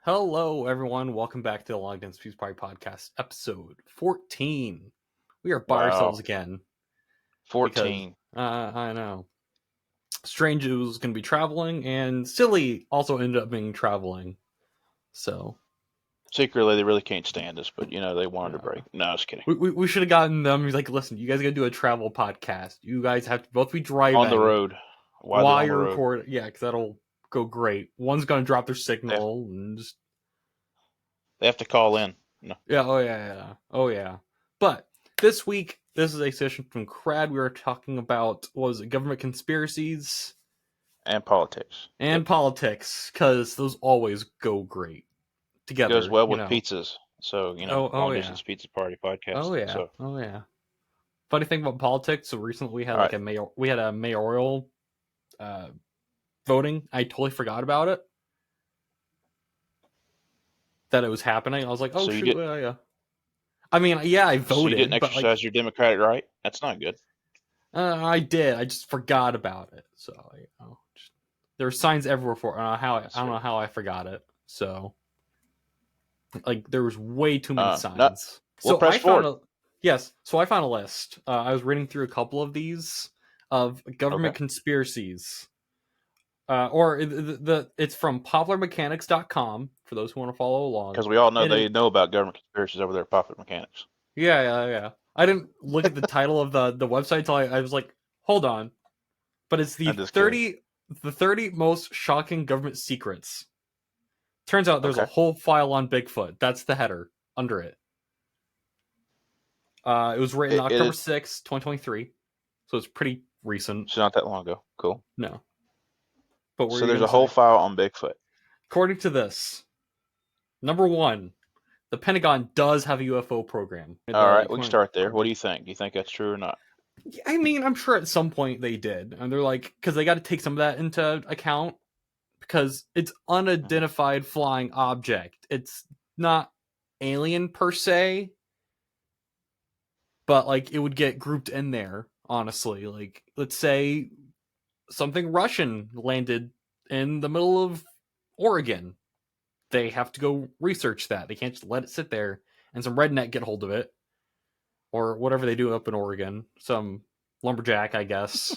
Hello, everyone. Welcome back to the Long Dance Peace Party Podcast, episode 14. We are by ourselves Wow. again because 14. I know Strange was going to be traveling, and Silly also ended up being traveling. So Secretly, they really can't stand us, but they wanted a uh, break. No, I was kidding. we should have gotten them. He's like, listen, you guys got to do a travel podcast. You guys have to both be On the driving road. Why they're while on the you're road. recording. Yeah, because that'll go great. One's going to drop their They have, signal and just they have to call in. No. yeah, oh yeah. But this week, this is a session from Crad. We were talking about government conspiracies And politics. and Yep. politics because those always go great Goes together. well with pizzas. So, Oh long yeah, distance pizza party podcast. oh yeah, So, oh yeah. Funny thing about politics. So recently we had all right. we had a mayoral uh, voting. I totally forgot about it. That it was happening. I was like, oh So you shoot, did. yeah. I mean, yeah, I So you didn't voted, but like exercise your democratic right. That's not good. I did. I just forgot about it. So there were signs everywhere for it. I That's don't fair. know how I forgot it. So like there was way too many No. signs. We'll So press forward. So I found a list. I was reading through a couple of these of Okay. government conspiracies. It's from popularmechanics.com for those who want to follow along. Because we all know And they it know about government conspiracies over there at Pocket Mechanics. yeah. I didn't look at the title of the website until I was like, hold on. But it's I'm just kidding. the 30 most shocking government secrets. Turns out there's a Okay. whole file on Bigfoot. That's the header under it. It was written It October is 6th, 2023. So it's pretty recent. it's not that long ago. Cool. No. But what were So you there's going a to whole say? file on Bigfoot. According to this, number one, the Pentagon does have a UFO program. All right, we can start there. What do you think? Do you think that's true or not? I mean, I'm sure at some point they did. And they're like, because they got to take some of that into account because it's Hmm. unidentified flying object. It's not alien per se, but like it would get grouped in there, honestly. Like, let's say something Russian landed in the middle of Oregon. They have to go research that. They can't just let it sit there and some redneck get hold of it or whatever they do up in Oregon. Some lumberjack, I guess,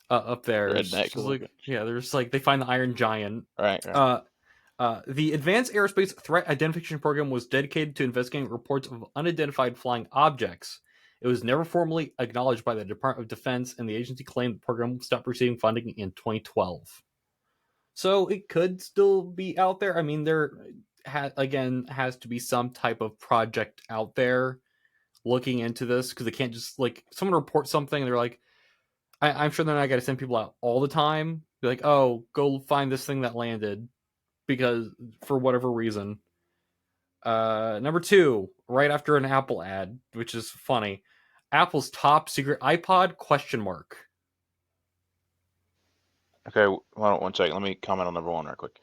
up there. It's Redneck just like, Oregon. yeah, there's like, they find the Iron Giant. Right. Uh, the Advanced Aerospace Threat Identification Program was dedicated to investigating reports of unidentified flying objects. It was never formally acknowledged by the Department of Defense, and the agency claimed the program stopped receiving funding in 2012. So it could still be out there. I mean, there has to be some type of project out there looking into this because they can't just like someone report something and they're like, I'm sure they're not going to send people out all the time. Be like, oh, go find this thing that landed because for whatever reason. Number two, right after an Apple ad, which is funny, Apple's top secret iPod question mark. Okay, hold on one second. Let me comment on number one real quick.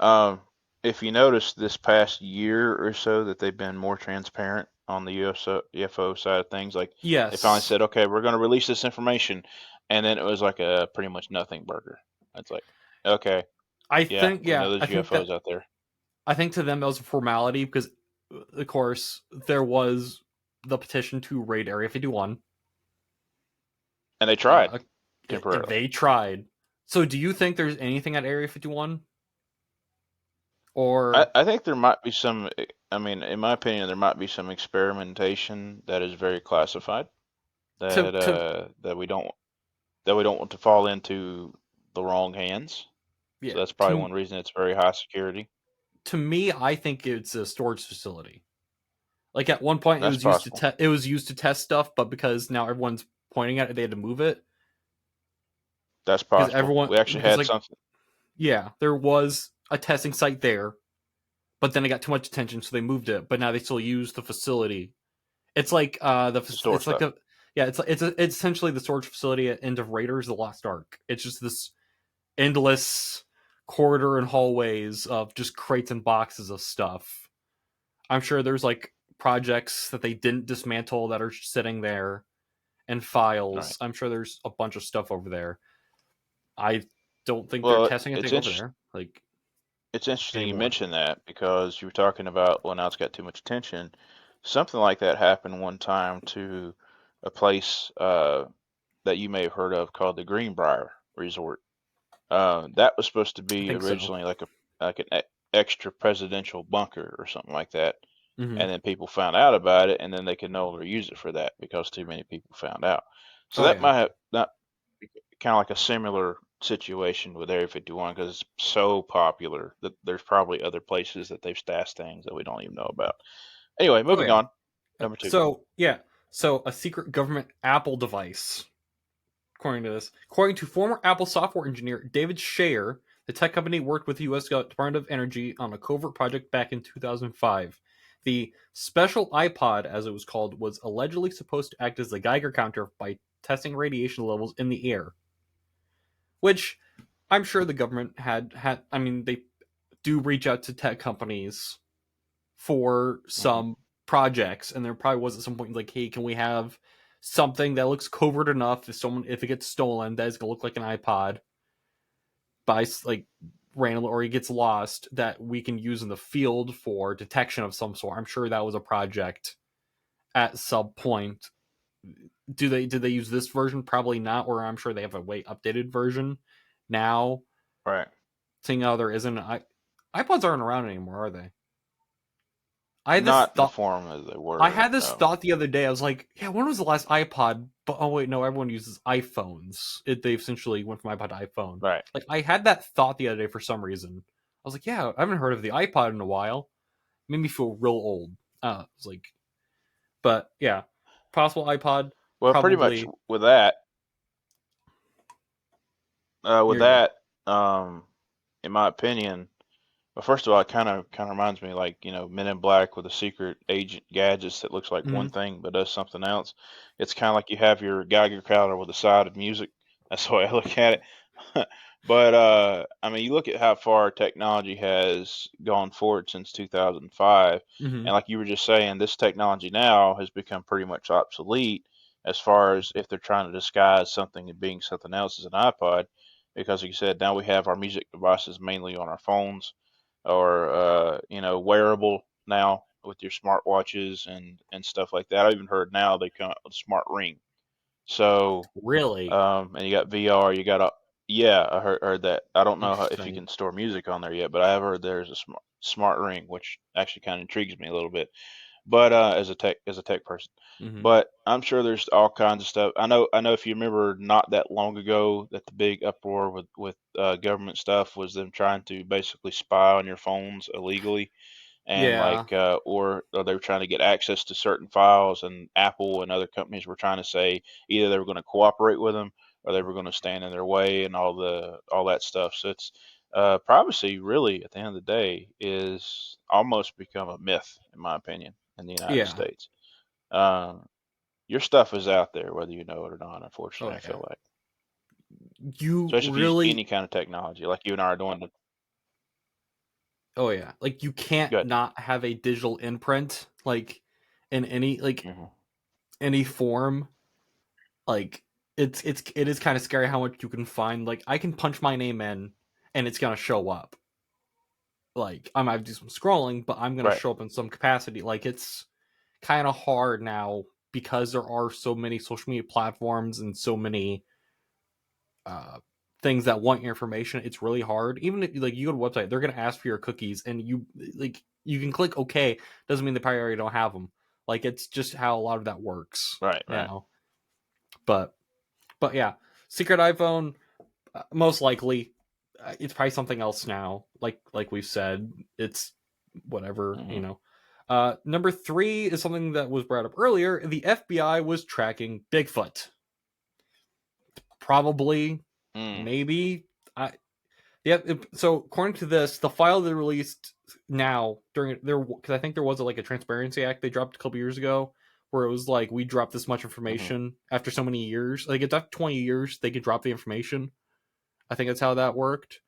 Um, if you notice this past year or so that they've been more transparent on the UFO side of things, like they finally Yes, said, okay, we're going to release this information, and then it was like a pretty much nothing burger. It's like, okay, yeah, we know there's UFOs out there, I think to them that was a formality because, of course, there was the petition to raid Area 51. and they tried Uh, temporarily. they tried. So, do you think there's anything at Area 51? Or I think there might be some. I mean, in my opinion, there might be some experimentation that is very classified to that we don't want to fall into the wrong hands. yeah So that's probably one reason it's very high security. to me, I think it's a storage facility. Like at one point, That's possible. it was used to test stuff, but because now everyone's pointing at it, they had to move it That's because possible. We actually because had like something. yeah, there was a testing site there, but then it got too much attention, so they moved it. But now they still use the facility. It's like To store it's like stuff. a yeah, it's essentially the storage facility at end of Raiders: The Lost Ark. It's just this endless corridor and hallways of just crates and boxes of stuff. I'm sure there's like projects that they didn't dismantle that are sitting there and Right. files. I'm sure there's a bunch of stuff over there. I don't think they're Well, testing it's anything over interesting. there. Like It's interesting you anymore. mentioned that because you were talking about, well, now it's got too much attention. Something like that happened one time to a place that you may have heard of called the Greenbrier Resort. That was supposed to I be think so. originally like an extra presidential bunker or something like that, Hmm. and then people found out about it, and then they could no longer use it for that because too many people found out. So Oh that yeah. might have not kind of like a similar situation with Area 51 because it's so popular that there's probably other places that they've stashed things that we don't even know about. Anyway, Oh moving yeah. on. Number two. So yeah. So a secret government Apple device. According to former Apple software engineer David Shayer, the tech company worked with the U.S. Department of Energy on a covert project back in 2005. The special iPod, as it was called, was allegedly supposed to act as a Geiger counter by testing radiation levels in the air, which I'm sure the government had. I mean, they do reach out to tech companies for Hmm. some projects, and there probably was at some point like, hey, can we have something that looks covert enough if it gets stolen that is gonna look like an iPod by like randomly or it gets lost that we can use in the field for detection of some sort. I'm sure that was a project at some point. Did they use this version? Probably not. Or I'm sure they have a way updated version now. Right. Seeing how there isn't, iPods aren't around anymore, are they? I had this Not in the thought. form as they I were. had this No. thought the other day. I was like, yeah, when was the last iPod? But oh wait, no, everyone uses iPhones. They essentially went from iPod to iPhone. Right. Like I had that thought the other day for some reason. I was like, yeah, I haven't heard of the iPod in a while. It made me feel real old. I was like, but yeah, possible iPod, Well, pretty much probably with that, with near you. that, in my opinion, well, first of all, it kind of reminds me like, Men in Black with a secret agent gadgets that looks like Mm-hmm. one thing but does something else. It's kind of like you have your Geiger counter with a side of music. That's the way I look at it. But I mean, you look at how far technology has gone forward since 2005, Mm-hmm. and like you were just saying, this technology now has become pretty much obsolete as far as if they're trying to disguise something and being something else as an iPod, because like you said, now we have our music devices mainly on our phones or wearable now with your smartwatches and stuff like that. I even heard now they come out with a smart ring. So Really and you got VR, you got a yeah, I heard that. I don't know if you interesting. can store music on there yet, but I have heard there's a smart ring, which actually kind of intrigues me a little bit. But as a tech person, Mm-hmm. but I'm sure there's all kinds of stuff. I know if you remember not that long ago that the big uproar with government stuff was them trying to basically spy on your phones illegally and Yeah. like or they were trying to get access to certain files, and Apple and other companies were trying to say either they were going to cooperate with them or they were going to stand in their way and all that stuff. So it's privacy really at the end of the day is almost become a myth in my opinion in the United Yeah. States. uh, your stuff is out there whether you know it or not, Oh unfortunately. I yeah. feel like, You especially if you use any really. kind of technology like you and I are doing. Oh yeah. Like you can't Good. not have a digital imprint. Like in any Hmm. any form. Like it is kind of scary how much you can find. Like I can punch my name in and it's gonna show up. Like I might do some scrolling, but I'm gonna Right. show up in some capacity. Like it's kind of hard now because there are so many social media platforms and so many uh, things that want your information. It's really hard. Even if like you go to a website, they're gonna ask for your cookies, and you can click OK. Doesn't mean they probably already don't have them. Like it's just how a lot of that works Right. Right. now. But yeah, secret iPhone most likely it's probably something else now. Like we've said, it's whatever Hmm. Number three is something that was brought up earlier. The FBI was tracking Bigfoot. Probably, Mm. maybe. I Yeah. So according to this, the file they released now during there because I think there was like a Transparency Act they dropped a couple years ago where it was like we dropped this much Hmm. information after so many years. Like it's after 20 years they could drop the information. I think that's how that worked.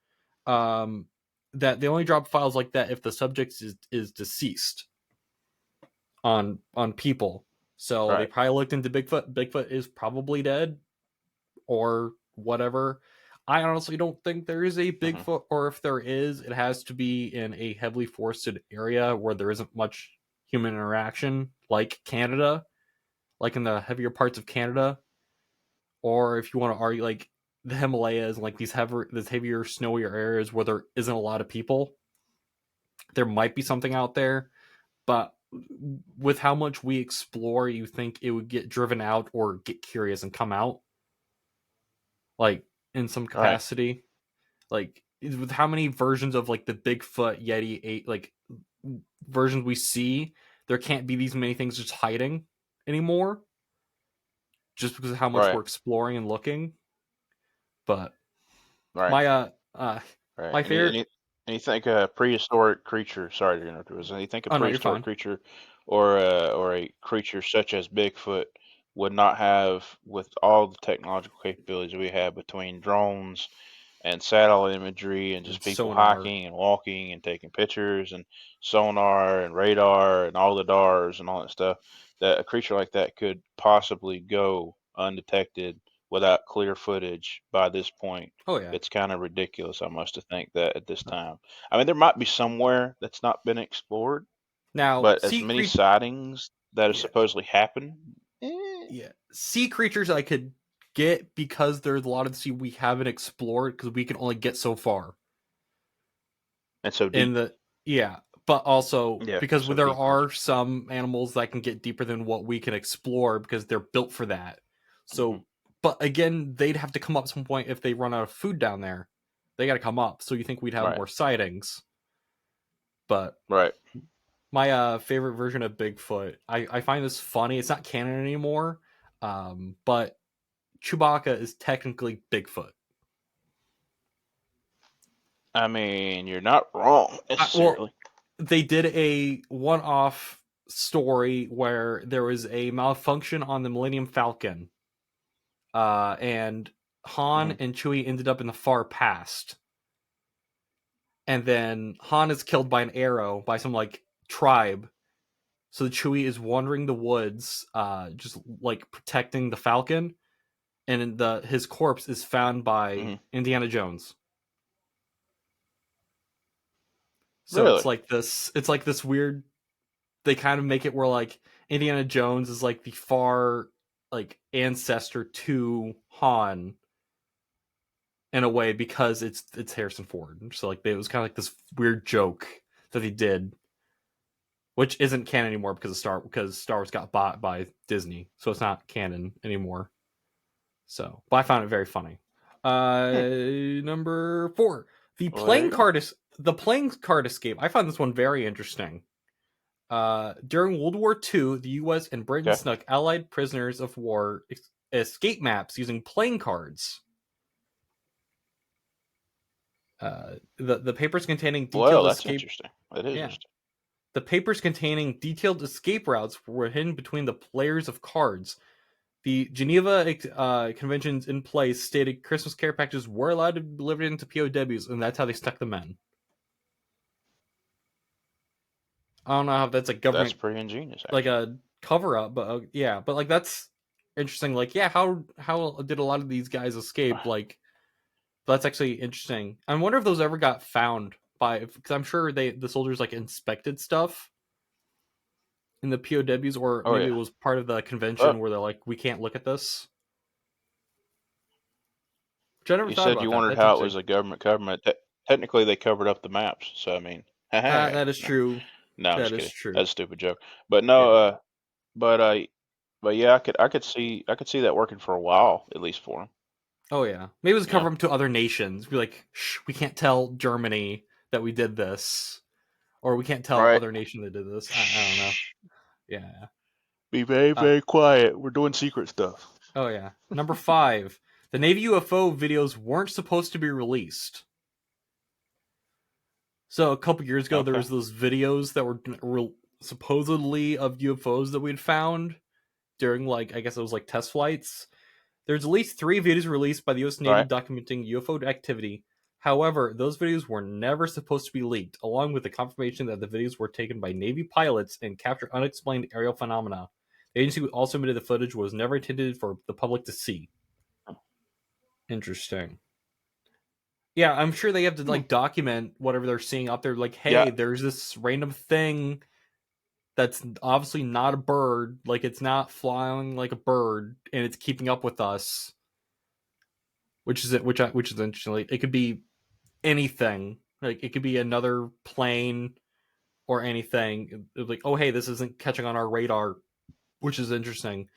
Um, that they only drop files like that if the subject is deceased on people. So they Right. probably looked into Bigfoot. Bigfoot is probably dead or whatever. I honestly don't think there is a Hmm. Bigfoot, or if there is, it has to be in a heavily forested area where there isn't much human interaction, like Canada, like in the heavier parts of Canada, or if you want to argue like the Himalayas and like these heavier, snowier areas where there isn't a lot of people, there might be something out there. But with how much we explore, you think it would get driven out or get curious and come out, like in some Right. capacity. Like with how many versions of like the Bigfoot Yeti eight like versions we see, there can't be these many things just hiding anymore, just because of how much Right. we're exploring and looking. But Right. my Right. my favorite. And you think a prehistoric creature, sorry to interrupt, was and you think a Oh no, you're prehistoric fine. creature or a creature such as Bigfoot would not have, with all the technological capabilities we have between drones and satellite imagery and And just people sonar. hiking and walking and taking pictures and sonar and radar and all the DARs and all that stuff, that a creature like that could possibly go undetected without clear footage by this point. Oh yeah. It's kind of ridiculous, I must have think that at this time. I mean, there might be somewhere that's not been explored, Now but as sea many creature. sightings that have Yeah, supposedly happened, eh, yeah. Sea creatures I could get because there's a lot of the sea we haven't explored because we can only get so far and so in deep. the yeah. But also Yeah, because so there deep. Gotcha. are some animals that can get deeper than what we can explore because they're built for that. Hmm. So, but again, they'd have to come up at some point if they run out of food down there. They got to come up. So you think we'd have Right. more sightings? But Right. my favorite version of Bigfoot, I find this funny. It's not canon anymore, but Chewbacca is technically Bigfoot. I mean, you're not wrong Well, necessarily. they did a one-off story where there was a malfunction on the Millennium Falcon, and Han Hmm. and Chewie ended up in the far past, and then Han is killed by an arrow by some like tribe. So Chewie is wandering the woods, just like protecting the Falcon, and his corpse is found by Hmm. Indiana Jones. So Really? it's like this weird, they kind of make it where like Indiana Jones is like the far like ancestor to Han in a way because it's Harrison Ford. So like it was kind of like this weird joke that he did, which isn't canon anymore because Star Wars got bought by Disney, so it's not canon anymore. So, but I found it very funny. Hmm. Number 4, Well, there you go. the playing card escape. I found this one very interesting. During World War II, the U.S. and Britain Okay. snuck Allied prisoners of war escape maps using playing cards. The papers containing Well, detailed that's escape. interesting. That is Yeah, interesting. the papers containing detailed escape routes were hidden between the layers of cards. The Geneva Conventions in place stated Christmas care packages were allowed to be delivered into POWs, and that's how they stuck them in. I don't know how that's a That's government pretty ingenious, like actually. a cover up, but yeah, but like that's interesting. Like, yeah, how did a lot of these guys escape? Like, that's actually interesting. I wonder if those ever got found by because I'm sure the soldiers like inspected stuff in the POWs, or Oh maybe it yeah. was part of the Oh, convention where they're like, we can't look at this. Which I never you thought said about you that. wondered That's how it interesting. was a government government. Technically, they covered up the maps. So I mean, hey, That is no, true. no, I'm That just is kidding. true. That's a stupid joke. But no, Yeah. but but yeah, I could see that working for a while, at least for them. Oh yeah. Maybe it was You know. cover up to other nations. Be like, shh, we can't tell Germany that we did this, or we can't tell Right. other nation that did this. I don't know. Shh. Yeah. Be very, Uh, very quiet. We're doing secret stuff. oh yeah. Number 5. The Navy UFO videos weren't supposed to be released. So a couple years ago, there Okay. was those videos that were supposedly of UFOs that we'd found during like I guess it was like test flights. There's at least 3 videos released by the U.S. Navy Right. documenting UFO activity. However, those videos were never supposed to be leaked, along with the confirmation that the videos were taken by Navy pilots and captured unexplained aerial phenomena. The agency also admitted the footage was never intended for the public to see. Interesting. Yeah, I'm sure they have to like document whatever they're seeing up there. Like, Yeah. hey, there's this random thing that's obviously not a bird. Like, it's not flying like a bird, and it's keeping up with us. Which is it? Which is interesting. Like, it could be anything. Like, it could be another plane or anything. Like, oh hey, this isn't catching on our radar, which is interesting.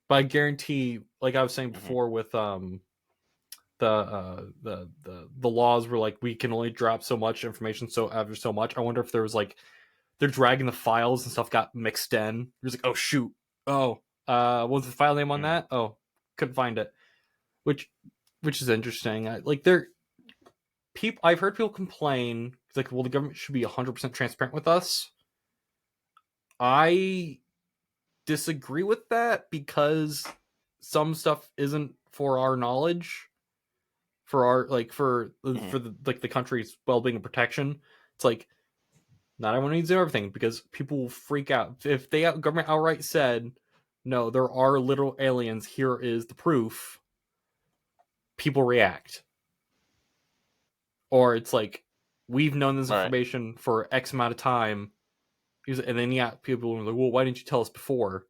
But I guarantee, like I was saying Mm-hmm. before, with the laws were like we can only drop so much information so after so much. I wonder if there was like they're dragging the files and stuff got mixed in. You're like, oh shoot, oh, what was the file name on Mm-hmm. that? Oh, couldn't find it. Which which is interesting. Like they're people. I've heard people complain. It's like, well, the government should be 100% transparent with us. I disagree with that because some stuff isn't for our knowledge, for our like Mm-hmm. for the like the country's well-being and protection. It's like not everyone needs to know everything because people will freak out if they government outright said no, there are literal aliens, here is the proof. People react. Or it's like we've known this Right. information for X amount of time, and then yeah, people are like, well, why didn't you tell us before?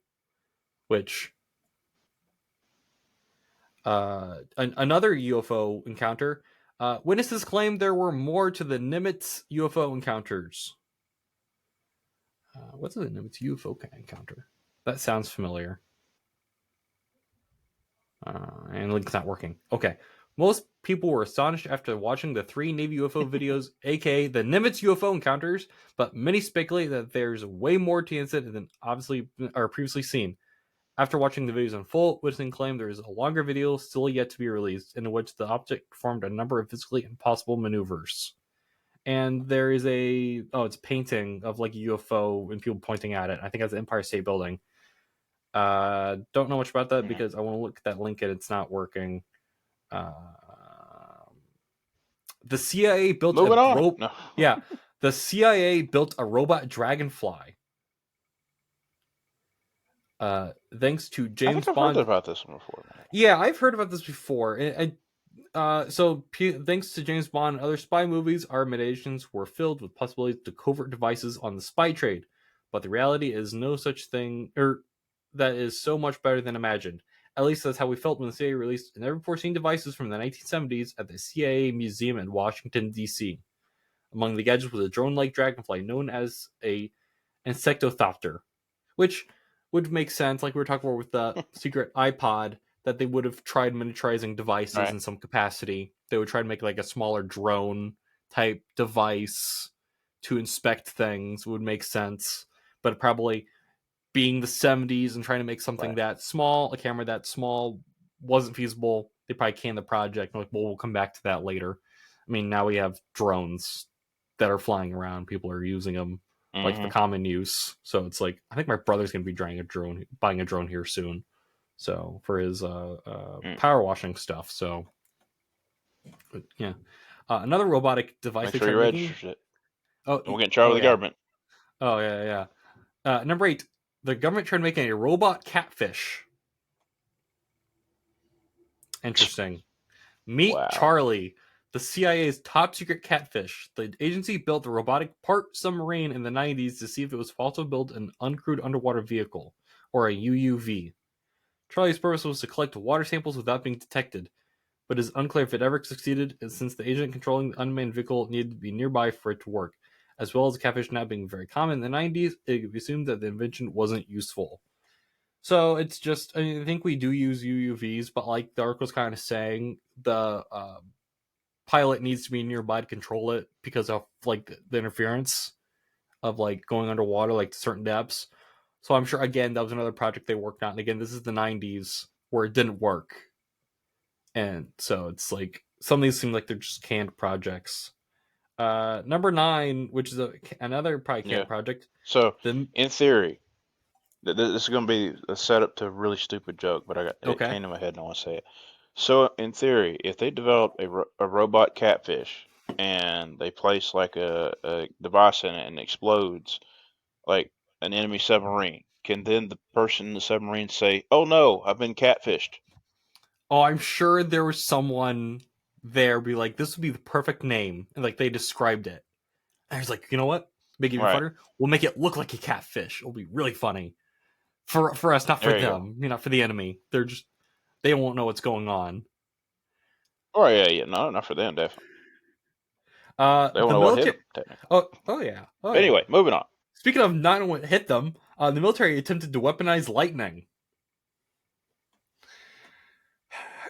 Which another UFO encounter. Witnesses claim there were more to the Nimitz UFO encounters. What's the Nimitz UFO encounter? That sounds familiar. And link's not working. Okay. Most people were astonished after watching the 3 Navy UFO videos, aka the Nimitz UFO encounters, but many speculate that there's way more to the incident than obviously or previously seen. After watching the videos in full, witnesses claim there is a longer video still yet to be released in which the object performed a number of physically impossible maneuvers. And there is it's a painting of like a UFO and people pointing at it. I think that's the Empire State Building. Don't know much about that Mm-hmm. because I want to look at that link and it's not working. Uh, the CIA built Moving a on. No. yeah, the CIA built a robot dragonfly. Thanks to I think James I've heard Bond. about this one before, man. Yeah, I've heard about this before. Thanks to James Bond and other spy movies, our imaginations were filled with possibilities to covert devices on the spy trade. But the reality is no such thing, or that is so much better than imagined. At least that's how we felt when the CIA released never before seen devices from the 1970s at the CIA Museum in Washington, D.C. Among the gadgets was a drone-like dragonfly known as a insectothopter, which would make sense, like we were talking about with the secret iPod, that they would have tried miniaturizing devices Right. in some capacity. They would try to make like a smaller drone type device to inspect things would make sense. But probably being the 70s and trying to make something Right. that small, a camera that small, wasn't feasible. They probably canned the project. Like, well, we'll come back to that later. I mean, now we have drones that are flying around. People are using them like for Mm-hmm. common use. So it's like I think my brother's gonna be buying a drone here soon. So for his Mm. power washing stuff. So but, yeah, another robotic device Make they sure tried you making. register it. Oh, Don't get in trouble oh with the yeah, government. oh yeah, yeah. Number 8, the government tried making a robot catfish. Interesting. Meet Wow. Charlie, the CIA's top secret catfish. The agency built a robotic part submarine in the 90s to see if it was possible to build an uncrewed underwater vehicle, or a UUV. Charlie's purpose was to collect water samples without being detected, but it is unclear if it ever succeeded since the agent controlling the unmanned vehicle needed to be nearby for it to work. As well as catfish not being very common in the 90s, it could be assumed that the invention wasn't useful. So it's just, I think we do use UUVs, but like the article's kind of saying, the pilot needs to be nearby to control it because of like the interference of like going underwater like to certain depths. So I'm sure again that was another project they worked on. And again, this is the 90s where it didn't work, and so it's like some of these seem like they're just canned projects. Number 9, which is another probably Yeah. canned project. So, The in theory, this is going to be a setup to a really stupid joke, but it okay. came to my head and I want to say it. So, in theory, if they develop a robot catfish and they place like a device in it and it explodes like an enemy submarine, can then the person in the submarine say, "Oh no, I've been catfished"? Oh, I'm sure there was someone there be like, this would be the perfect name, and like they described it. And I was like, you know what? Make it even funnier. We'll make it look like a catfish. It'll be really funny for us, not for them. Not for the enemy. They won't know what's going on. Oh yeah, no, not for them, definitely. They won't know what hit them, technically. Oh yeah. Anyway, moving on. Speaking of not knowing what hit them, the military attempted to weaponize lightning.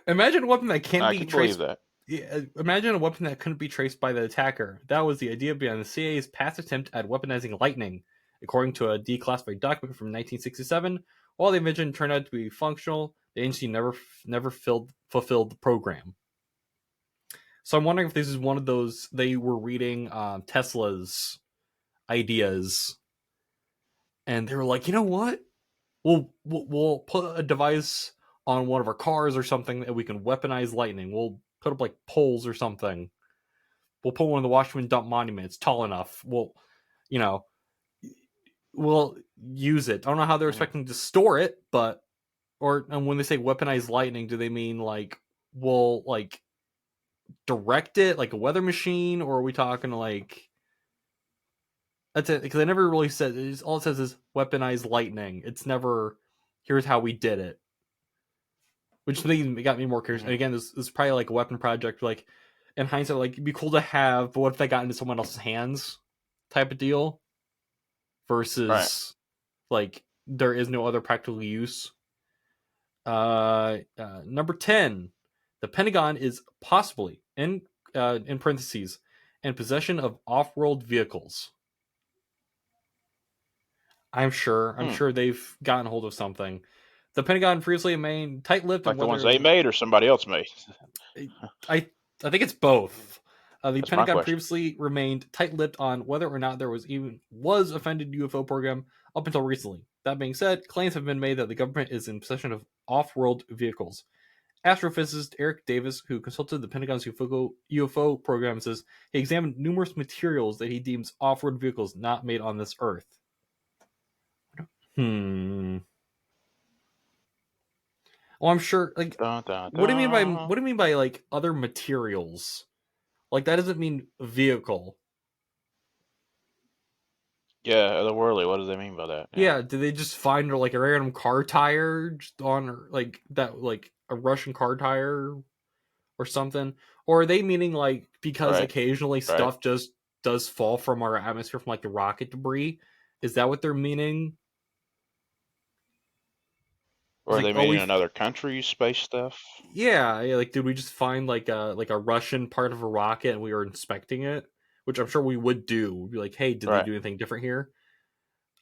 Imagine a weapon that can't be traced. Believe that. Yeah, imagine a weapon that couldn't be traced by the attacker. That was the idea behind the CIA's past attempt at weaponizing lightning. According to a declassified document from 1967, while the invention turned out to be functional, the agency never fulfilled the program. So I'm wondering if this is one of those, they were reading Tesla's ideas, and they were like, you know what? We'll put a device on one of our cars or something that we can weaponize lightning. We'll put up like poles or something. We'll put one of the Washington Dump monuments tall enough. We'll use it. I don't know how they're expecting to store it, but and when they say weaponize lightning, do they mean like we'll like direct it like a weather machine, or are we talking like that's it? Because I never really said it. All it says is weaponize lightning. It's never here's how we did it. Which got me more curious. And again, this is probably like a weapon project. Like in hindsight, like it'd be cool to have, but what if they got into someone else's hands, type of deal? Versus, like there is no other practical use. Number 10, the Pentagon is possibly in parentheses in possession of off-world vehicles. I'm sure they've gotten hold of something. The Pentagon previously remained tight-lipped like on the ones they made or somebody else made. I think it's both. The Pentagon previously remained tight-lipped on whether or not there was a funded UFO program up until recently. That being said, claims have been made that the government is in possession of off-world vehicles. Astrophysicist Eric Davis, who consulted the Pentagon's UFO program, says he examined numerous materials that he deems off-world vehicles not made on this Earth. Well, I'm sure. Like, what do you mean by like other materials? Like that doesn't mean vehicle. Yeah, otherworldly. What do they mean by that? Yeah, did they just find like a random car tire just on like that, like a Russian car tire or something? Or are they meaning like because occasionally stuff just does fall from our atmosphere from like the rocket debris? Is that what they're meaning? Or are they meaning another country's space stuff? Yeah, like did we just find like a Russian part of a rocket and we were inspecting it? Which I'm sure we would do. We'd be like, hey, did they do anything different here?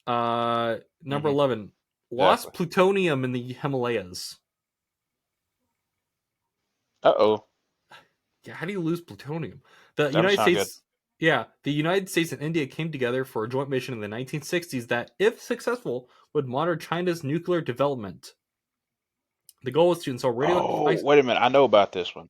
Number 11, lost plutonium in the Himalayas. Uh-oh. Yeah, how do you lose plutonium? The United States, the United States and India came together for a joint mission in the 1960s that, if successful, would monitor China's nuclear development. The goal was to install radio. Oh, wait a minute! I know about this one.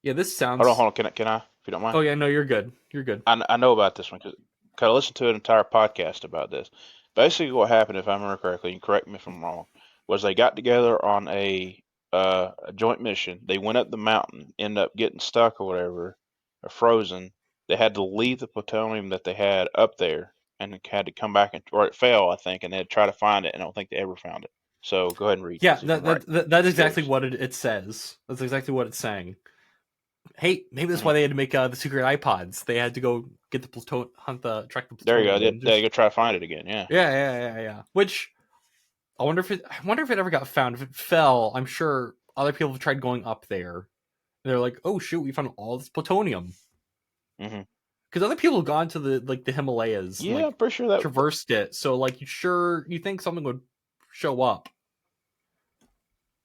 Yeah, this sounds. Hold on. Can I? If you don't mind. Oh yeah, no, you're good. You're good. I know about this one because I listened to an entire podcast about this. Basically, what happened, if I remember correctly, and correct me if I'm wrong, was they got together on a joint mission. They went up the mountain, ended up getting stuck or whatever, or frozen. They had to leave the plutonium that they had up there and had to come back, or it fell, I think, and they had to try to find it, and I don't think they ever found it. So go ahead and read. Yeah, that's exactly what it says. That's exactly what it's saying. Hey, maybe that's why they had to make the secret iPods. They had to go get the plutonium, track the plutonium. There you go. They go try to find it again. Yeah. Yeah. Which I wonder if it ever got found. If it fell, I'm sure other people have tried going up there. And they're like, oh shoot, we found all this plutonium. Because other people have gone to the Himalayas. Yeah, I'm pretty sure that traversed it. So like, you think something would show up?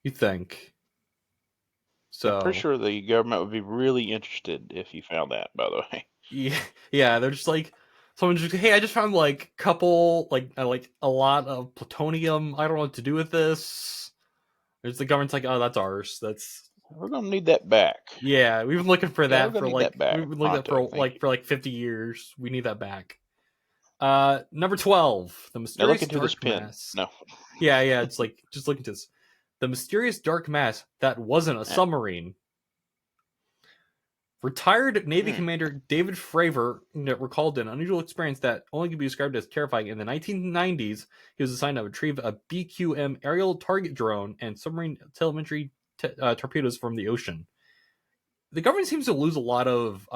You think? So I'm pretty sure the government would be really interested if you found that. By the way. Yeah, they're just like someone just, hey, I just found like couple like a lot of plutonium. I don't know what to do with this. There's the government's like, oh, that's ours. We're gonna need that back. Yeah, we've been looking for that for like we've been looking for 50 years. We need that back. Number 12, the mysterious. Now look into this pin. No. Yeah, it's like just look into this. The mysterious dark mass that wasn't a submarine. Retired Navy Commander David Fravor recalled an unusual experience that only could be described as terrifying. In the 1990s, he was assigned to retrieve a BQM aerial target drone and submarine telemetry torpedoes from the ocean. The government seems to lose a lot of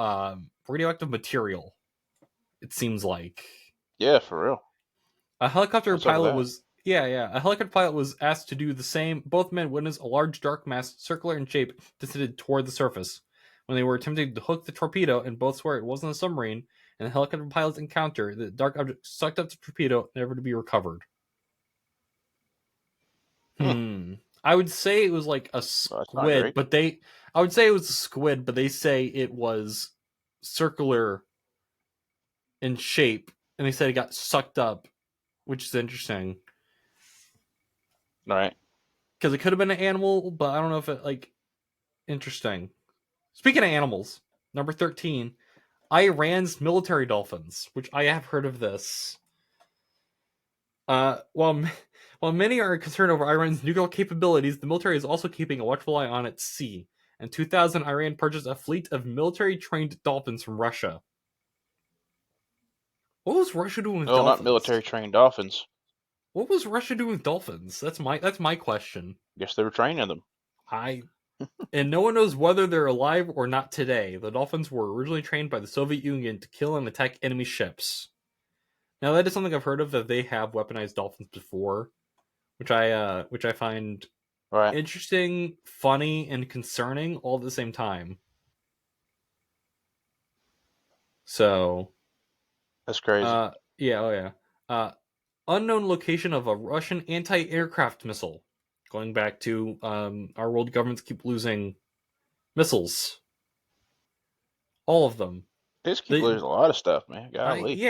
radioactive material, it seems like. Yeah, for real. A helicopter What's up with pilot that? was a helicopter pilot was asked to do the same. Both men witnessed a large dark mass, circular in shape, descended toward the surface. When they were attempting to hook the torpedo, and both swore it wasn't a submarine, and the helicopter pilot's encounter, the dark object sucked up the torpedo, never to be recovered. I would say it was like a squid, but I would say it was a squid, but they say it was circular in shape, and they said it got sucked up, which is interesting. Right. Because it could have been an animal, but I don't know if it, like, interesting. Speaking of animals, number 13, Iran's military dolphins, which I have heard of this. While many are concerned over Iran's nuclear capabilities, the military is also keeping a watchful eye on its sea. In 2000, Iran purchased a fleet of military-trained dolphins from Russia. What was Russia doing with dolphins? Not military-trained dolphins. What was Russia doing with dolphins? That's my question. Guess they were training them. And no one knows whether they're alive or not today. The dolphins were originally trained by the Soviet Union to kill and attack enemy ships. Now that is something I've heard of, that they have weaponized dolphins before, which I find interesting, funny, and concerning all at the same time. So that's crazy. Unknown location of a Russian anti-aircraft missile. Going back to our world governments keep losing missiles. All of them. They just keep losing a lot of stuff, man. Golly.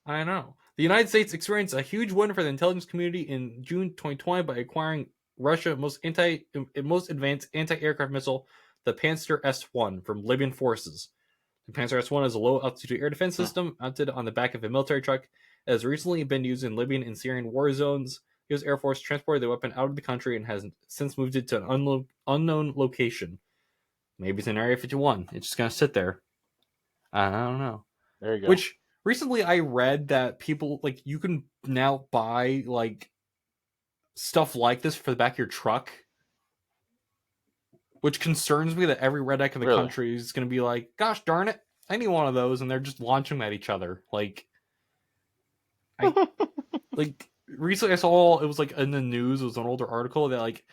I know. The United States experienced a huge win for the intelligence community in June 2020 by acquiring Russia's most advanced anti-aircraft missile, the Panzer S-1, from Libyan forces. The Panzer S-1 is a low-altitude air defense system mounted on the back of a military truck. It has recently been used in Libyan and Syrian war zones. The U.S. Air Force transported the weapon out of the country and has since moved it to an unknown location. Maybe it's in Area 51. It's just going to sit there. I don't know. There you go. Which, recently I read that people, like, you can now buy, like, stuff like this for the back of your truck. Which concerns me, that every redneck in the country is going to be like, gosh darn it, I need one of those, and they're just launching them at each other. Recently I saw, it was like in the news, it was an older article that, like,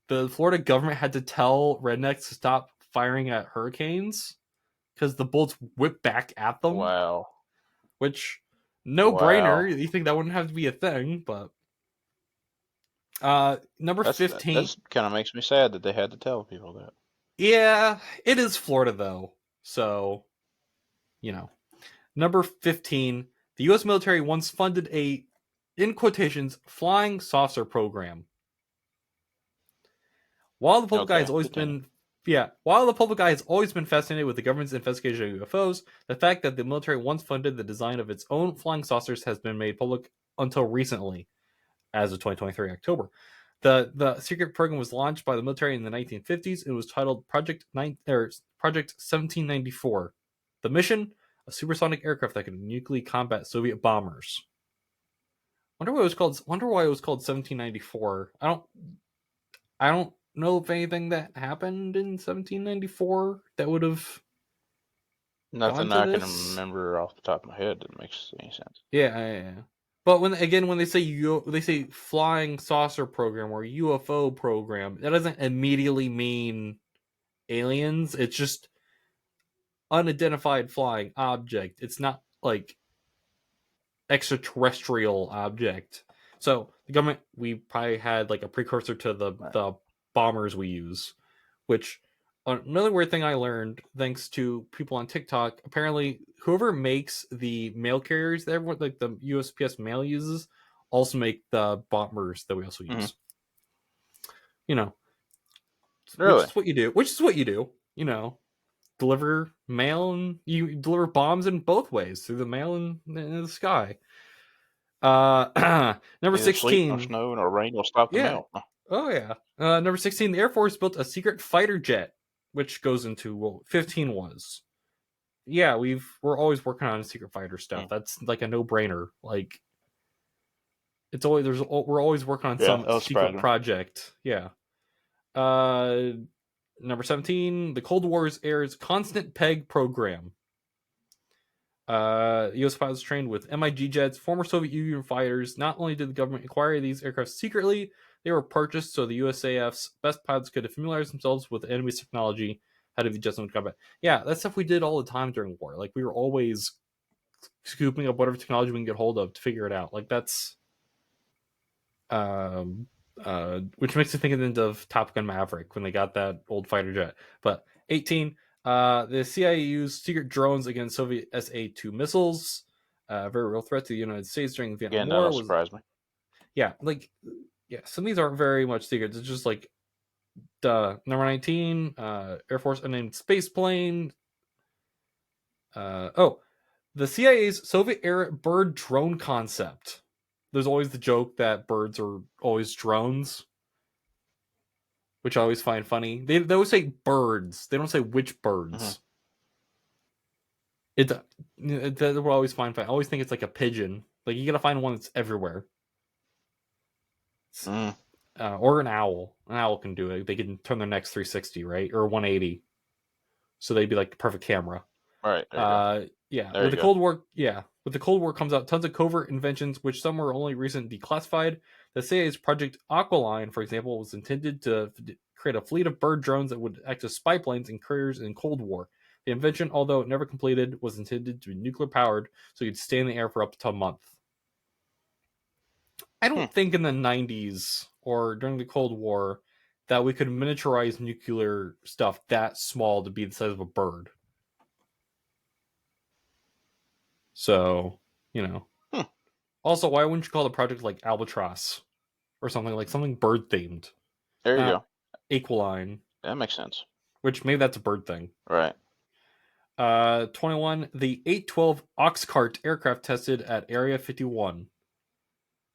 the Florida government had to tell rednecks to stop firing at hurricanes because the bullets whip back at them. Wow. Which, no-brainer. You think that wouldn't have to be a thing, but... number 15... That kind of makes me sad that they had to tell people that. Yeah, it is Florida, though. So, Number 15, the U.S. military once funded a, in quotations, flying saucer program. While the public eye has always been fascinated with the government's investigation of UFOs, the fact that the military once funded the design of its own flying saucers has been made public until recently, as of 2023 October. The secret program was launched by the military in the 1950s. It was titled Project 1794. The mission: a supersonic aircraft that could uniquely combat Soviet bombers. Wonder why it was called 1794. I don't know if anything that happened in 1794 that would have... Nothing I can remember off the top of my head that makes any sense. Yeah. But when they say flying saucer program or UFO program, that doesn't immediately mean aliens. It's just unidentified flying object. It's not like extraterrestrial object. So the government, we probably had like a precursor to the bombers we use, which another weird thing I learned thanks to people on TikTok. Apparently, whoever makes the mail carriers that everyone, like the USPS mail uses, also make the bombers that we also use. Really? Which is what you do. Deliver mail, and you deliver bombs in both ways, through the mail and in the sky. Number 16. Sleet, no snow, or rain will stop the mail. Oh yeah. Number 16. The Air Force built a secret fighter jet. which goes into what 15 was. Yeah, we're always working on secret fighter stuff. That's like a no-brainer. Like it's always we're always working on some secret project. Yeah. Number 17, the Cold War's Air's Constant Peg program. U.S. pilots trained with MiG jets, former Soviet Union fighters. Not only did the government acquire these aircraft secretly, they were purchased so the USAF's best pilots could familiarize themselves with the enemy's technology, how to be adjusted in combat. Yeah, that's stuff we did all the time during war. Like, we were always scooping up whatever technology we can get hold of to figure it out. Like, that's... which makes me think of Top Gun Maverick when they got that old fighter jet. But 18... the CIA used secret drones against Soviet SA-2 missiles. A very real threat to the United States during the Vietnam War. That'll surprise me. Yeah, some of these aren't very much secrets. It's just like, number 19, Air Force unnamed space plane. The CIA's Soviet-era bird drone concept. There's always the joke that birds are always drones, which I always find funny. They always say birds. They don't say which birds. That will always find fun. I always think it's like a pigeon. Like, you gotta find one that's everywhere. Or an owl. An owl can do it. They can turn their necks 360, right? Or 180. So they'd be like the perfect camera. Right. Yeah. With the Cold War comes out tons of covert inventions, which some were only recently declassified. The CIA's Project Aqualine, for example, was intended to create a fleet of bird drones that would act as spy planes and couriers in Cold War. The invention, although never completed, was intended to be nuclear powered, so you could stay in the air for up to a month. I don't think in the 90s or during the Cold War that we could miniaturize nuclear stuff that small to be the size of a bird. So, Also, why wouldn't you call the project like Albatross or something bird themed? There you go. Aqualine. That makes sense. Which maybe that's a bird thing. Right. 21, the 812 Oxcart aircraft tested at Area 51.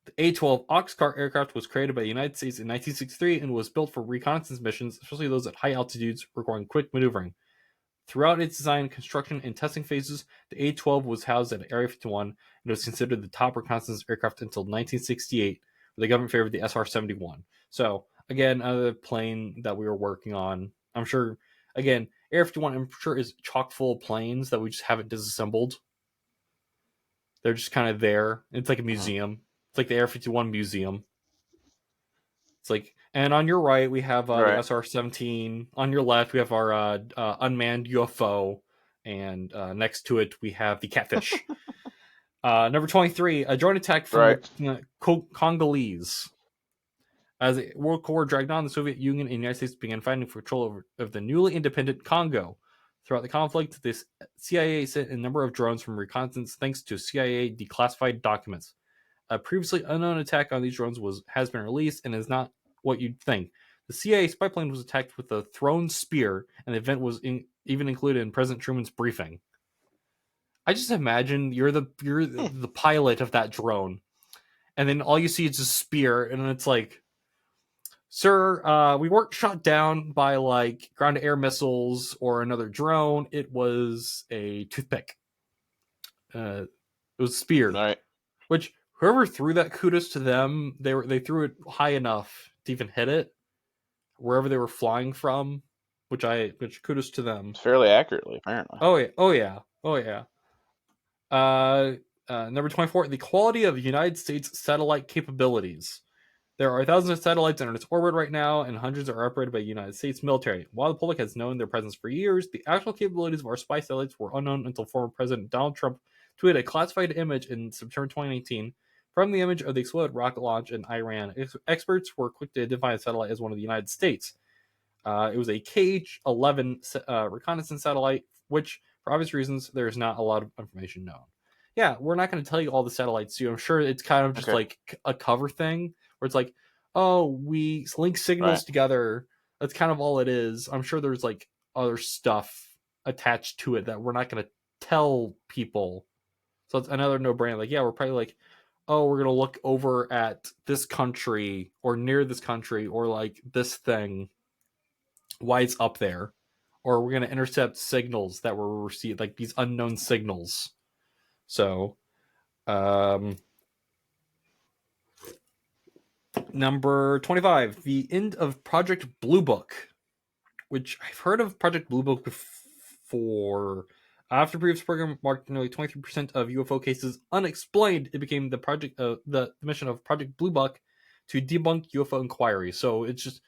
The A-12 Oxcart aircraft was created by the United States in 1963 and was built for reconnaissance missions, especially those at high altitudes requiring quick maneuvering. Throughout its design, construction, and testing phases, the A-12 was housed at Area 51 and was considered the top reconnaissance aircraft until 1968, where the government favored the SR-71. So, again, another plane that we were working on. I'm sure, again, Area 51, I'm sure, is chock full of planes that we just haven't disassembled. They're just kind of there. It's like a museum. It's like the Area 51 museum. It's like, and on your right, we have the SR-17. On your left, we have our unmanned UFO. And next to it, we have the Catfish. Number 23, a joint attack from the Congolese. As the World War dragged on, the Soviet Union and the United States began fighting for control of the newly independent Congo. Throughout the conflict, the CIA sent a number of drones from reconnaissance thanks to CIA declassified documents. A previously unknown attack on these drones has been released and is not what you'd think. The CIA spy plane was attacked with a thrown spear, and the event was even included in President Truman's briefing. I just imagine you're the pilot of that drone, and then all you see is a spear, and it's like, sir, we weren't shot down by like ground-to-air missiles or another drone. It was a toothpick. It was a spear. Right. Which, whoever threw that, kudos to them. They threw it high enough to even hit it wherever they were flying from, which kudos to them. It's fairly accurately, apparently. Oh yeah. Number 24, the quality of United States satellite capabilities. There are thousands of satellites in its orbit right now, and hundreds are operated by the United States military. While the public has known their presence for years, the actual capabilities of our spy satellites were unknown until former President Donald Trump tweeted a classified image in September 2019. From the image of the exploded rocket launch in Iran, experts were quick to identify the satellite as one of the United States. It was a KH-11 reconnaissance satellite, which, for obvious reasons, there's not a lot of information known. Yeah, we're not going to tell you all the satellites do. I'm sure it's kind of just like a cover thing, where it's like, oh, we link signals together. That's kind of all it is. I'm sure there's like other stuff attached to it that we're not going to tell people. So it's another no-brainer. Like, yeah, we're probably like, oh, we're going to look over at this country or near this country or like this thing, why it's up there. or we're gonna intercept signals that were received, like these unknown signals. So, number 25, the end of Project Blue Book, which I've heard of Project Blue Book before. After previous program marked nearly 23% of UFO cases unexplained, it became the mission of Project Blue Book to debunk UFO inquiries. So it's just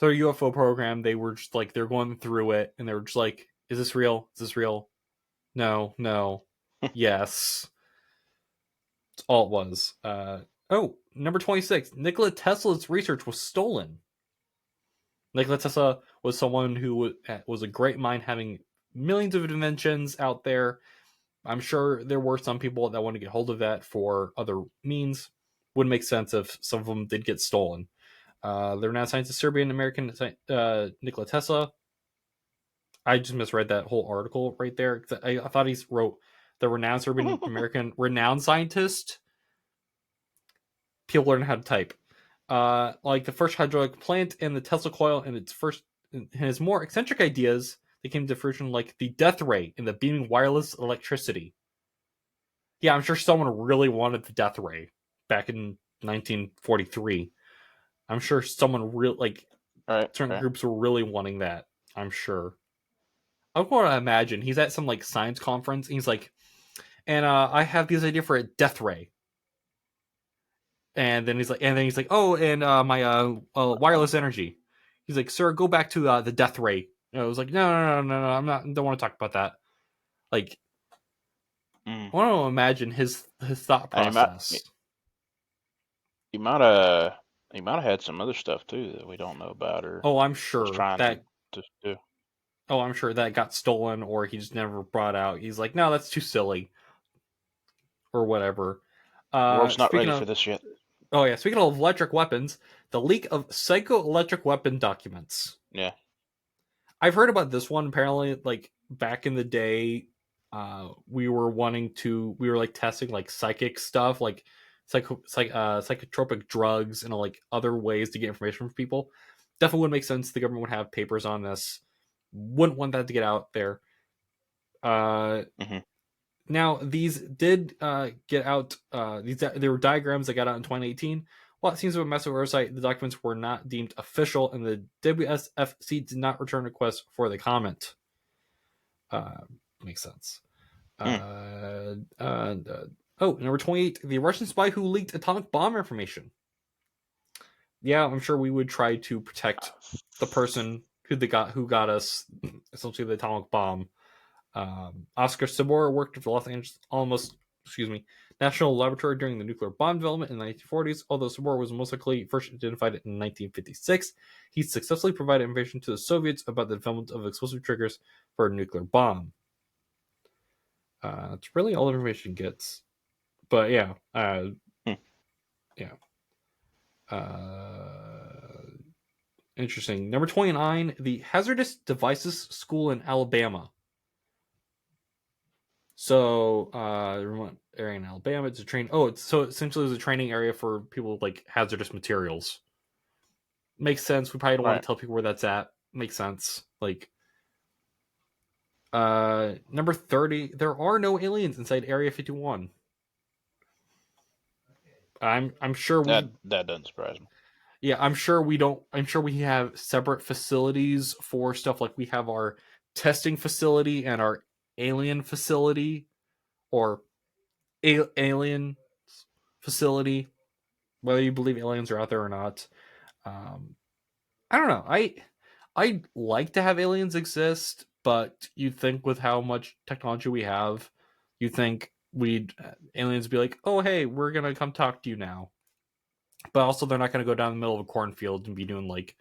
a UFO program. They were just like, they're going through it, and they were just like, is this real? Is this real? No, no, yes. That's all it was. Number 26. Nikola Tesla's research was stolen. Nikola Tesla was someone who was a great mind, having millions of inventions out there. I'm sure there were some people that want to get hold of that for other means. Would make sense if some of them did get stolen. The renowned scientist, Serbian American Nikola Tesla. I just misread that whole article right there. I thought he wrote the renowned Serbian American renowned scientist. People learn how to type. Like the first hydraulic plant and the Tesla coil, and his more eccentric ideas, they came to fruition, like the death ray and the beaming wireless electricity. Yeah, I'm sure someone really wanted the death ray back in 1943. I'm sure someone certain groups were really wanting that. I'm sure. I want to imagine he's at some like science conference. And he's like, and I have this idea for a death ray. And then he's like, oh, and my wireless energy. He's like, sir, go back to the death ray. And I was like, no, I'm not. Don't want to talk about that. Like, I want to imagine his thought process. He might have had some other stuff too that we don't know about, or I'm sure was trying to do. Oh, I'm sure that got stolen, or he just never brought out. He's like, no, that's too silly, or whatever. The world's not ready for this yet. Oh yeah, speaking of electric weapons, the leak of psychoelectric weapon documents. Yeah, I've heard about this one. Apparently, like back in the day, we were like testing like psychic stuff, like psychotropic drugs and like other ways to get information from people. Definitely would make sense. The government would have papers on this. Wouldn't want that to get out there. Now, these did get out. There were diagrams that got out in 2018. While it seems to be a massive oversight, the documents were not deemed official, and the WSFC did not return requests for the comment. Makes sense. Number 28, the Russian spy who leaked atomic bomb information. Yeah, I'm sure we would try to protect the person who got us essentially the atomic bomb. Oscar Sabor worked at the Los Angeles National Laboratory during the nuclear bomb development in the 1940s. Although Sabor was most likely first identified in 1956, he successfully provided information to the Soviets about the development of explosive triggers for a nuclear bomb. That's really all the information gets. But yeah, interesting. Number 29, the Hazardous Devices School in Alabama. So, remote area in Alabama. It's a train. So essentially, it's a training area for people with, like, hazardous materials. Makes sense. We probably don't want to tell people where that's at. Makes sense. Like, number 30. There are no aliens inside Area 51. I'm sure that doesn't surprise me. Yeah, I'm sure we don't. I'm sure we have separate facilities for stuff, like we have our testing facility and our alien facility, or alien facility, whether you believe aliens are out there or not. I don't know. I'd like to have aliens exist, but you think with how much technology we have, you think aliens be like, oh hey, we're gonna come talk to you now. But also, they're not gonna go down the middle of a cornfield and be doing like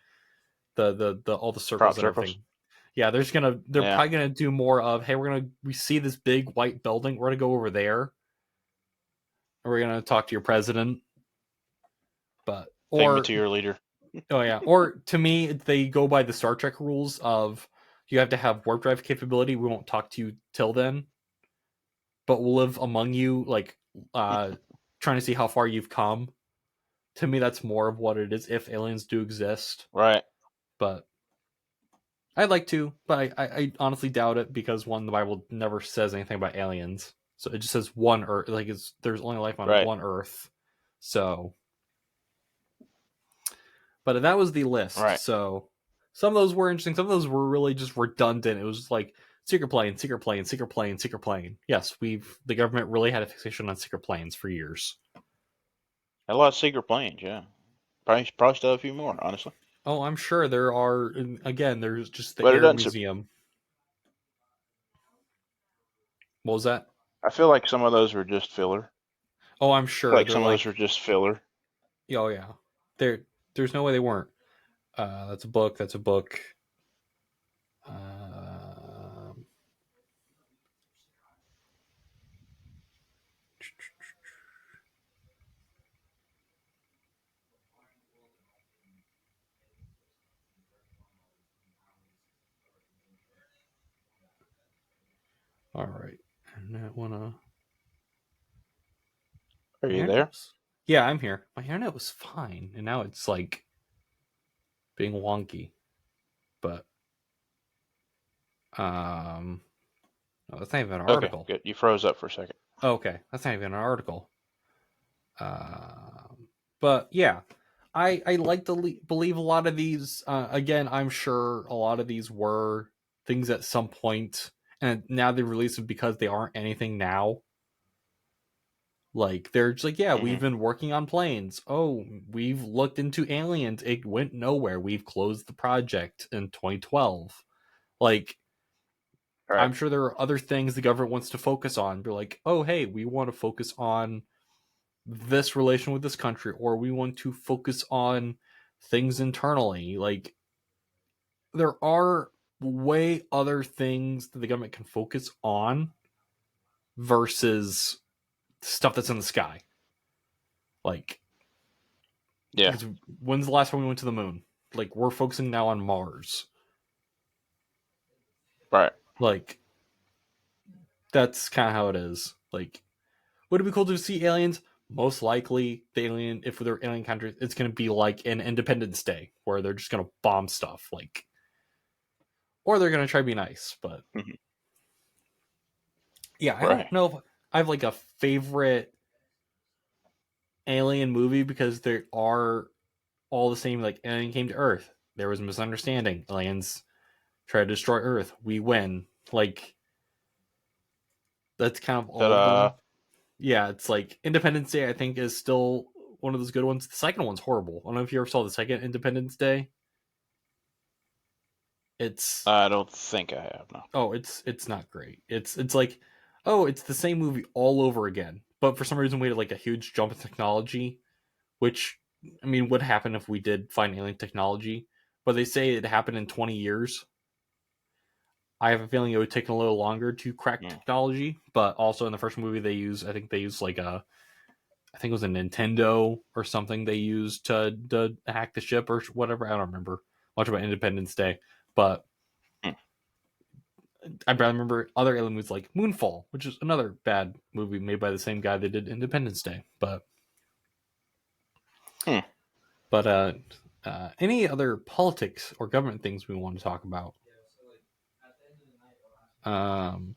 the all the circles and everything. Yeah, they're probably gonna do more of, hey, we see this big white building, we're gonna go over there. We're gonna talk to your president. Take me to your leader. Oh yeah. Or to me, they go by the Star Trek rules of you have to have warp drive capability. We won't talk to you till then, but we'll live among you, like trying to see how far you've come. To me, that's more of what it is if aliens do exist. Right. But I'd like to, but I honestly doubt it because one, the Bible never says anything about aliens, so it just says one Earth. Like there's only life on Right. one Earth. So, but that was the list. Right. So some of those were interesting. Some of those were really just redundant. It was like secret plane, secret plane, secret plane, secret plane. Yes, the government really had a fixation on secret planes for years. A lot of secret planes, yeah. Probably still a few more, honestly. Oh, I'm sure there are. Again, there's just the But it Air doesn't. Museum. What was that? I feel like some of those were just filler. Oh, I'm I feel sure like they're some of those like, were just filler. oh yeah, there's no way they weren't. That's a book. That's a book. Um, all right, and I wanna. Are My you internet there? was. Yeah, I'm here. My internet was fine, and now it's like being wonky. But no, that's not even an Okay, article. good. You froze up for a second. Oh, okay, that's not even an article. But yeah, I like to believe a lot of these. Again, I'm sure a lot of these were things at some point, and now they release them because they aren't anything now. Like they're just like, yeah, we've Hmm. been working on planes. Oh, we've looked into aliens. It went nowhere. We've closed the project in 2012. Like Right. I'm sure there are other things the government wants to focus on. Be like, oh, hey, we want to focus on this relation with this country, or we want to focus on things internally. Like there are way other things that the government can focus on versus stuff that's in the sky. Like, Yeah. because when's the last time we went to the moon? Like, we're focusing now on Mars. Right. Like, that's kind of how it is. Like, would it be cool to see aliens? Most likely, the alien, if they're alien countries, it's going to be like an Independence Day where they're just going to bomb stuff. Like, or they're going to try to be nice. But Hmm. yeah, I don't Right. know if I have like a favorite alien movie because they are all the same. Like, alien came to Earth. There was a misunderstanding. Aliens try to destroy Earth. We win. Like, that's kind of all of them. Ta-da. Yeah, it's like Independence Day, I think, is still one of those good ones. The second one's horrible. I don't know if you ever saw the second Independence Day. It's I don't think I have, no. oh, it's not great. It's like, oh, it's the same movie all over again. But for some reason we had like a huge jump in technology, which I mean would happen if we did find alien technology. But they say it happened in 20 years. I have a feeling it would take a little longer to crack Mm. technology, but also in the first movie I think they use like I think it was a Nintendo or something they used to hack the ship or whatever. I don't remember much about Independence Day, but Mm. I remember other alien movies like Moonfall, which is another bad movie made by the same guy that did Independence Day. Hmm. Any other politics or government things we want to talk about? Um,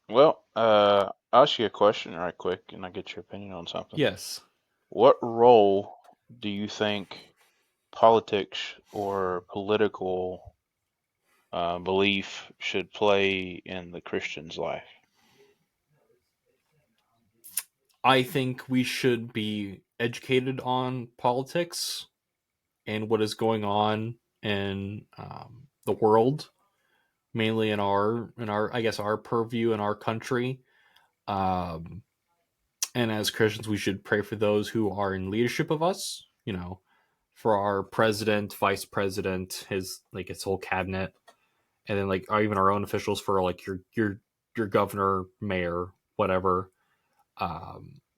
Well, I'll ask you a question right quick, and I'll get your opinion on something. yes, What role do you think politics or political belief should play in the Christian's life? I think we should be educated on politics and what is going on in the world, mainly in our I guess our purview in our country. Um, and as Christians, we should pray for those who are in leadership of us. You know, for our president, vice president, his whole cabinet, and then like even our own officials for like your governor, mayor, whatever.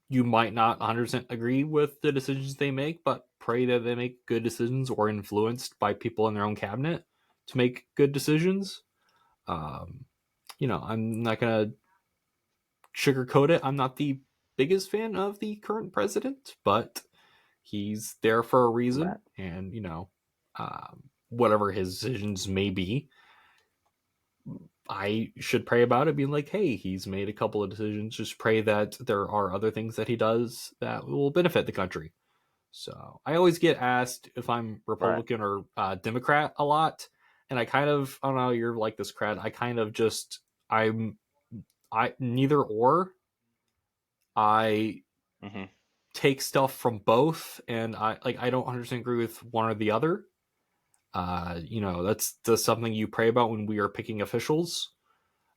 You might not 100% agree with the decisions they make, but pray that they make good decisions or influenced by people in their own cabinet to make good decisions. Um, I'm not gonna sugarcoat it. I'm not the biggest fan of the current president, but he's there for a Right. reason, and whatever his decisions may be. I should pray about it, being like, hey, he's made a couple of decisions. Just pray that there are other things that he does that will benefit the country. So I always get asked if I'm Right. Republican or Democrat a lot, and I kind of, I don't know, you're like this, Crad. I kind of just, I'm, I neither or. I Hmm. take stuff from both, and I don't 100% agree with one or the other. That's something you pray about when we are picking officials.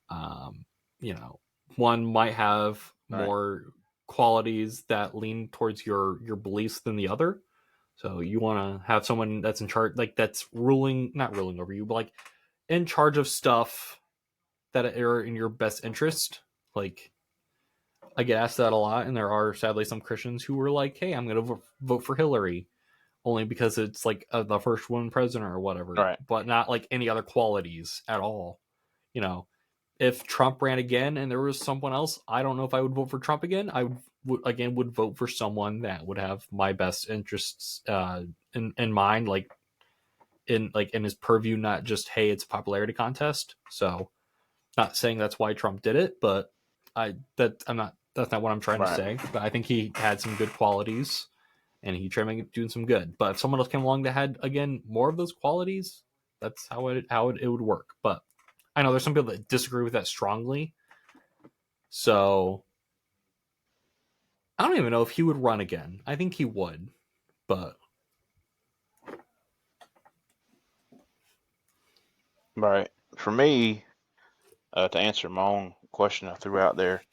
Um, you know, one might have Right. more qualities that lean towards your beliefs than the other. So you want to have someone that's in charge, like that's ruling, not ruling over you, but like in charge of stuff that are in your best interest. Like I get asked that a lot, and there are sadly some Christians who were like, "Hey, I'm going to vote for Hillary only because it's like the first woman president or whatever," Right. but not like any other qualities at all. You know, if Trump ran again and there was someone else, I don't know if I would vote for Trump again. I would vote for someone that would have my best interests in mind, like in his purview, not just hey, it's a popularity contest. So, not saying that's why Trump did it, but I'm not. That's not what I'm trying to Right. say. But I think he had some good qualities, and he tried making doing some good. But if someone else came along that had again more of those qualities, that's how it would work. But I know there's some people that disagree with that strongly. So I don't even know if he would run again. I think he would, but Right. For me, to answer my own question I threw out there,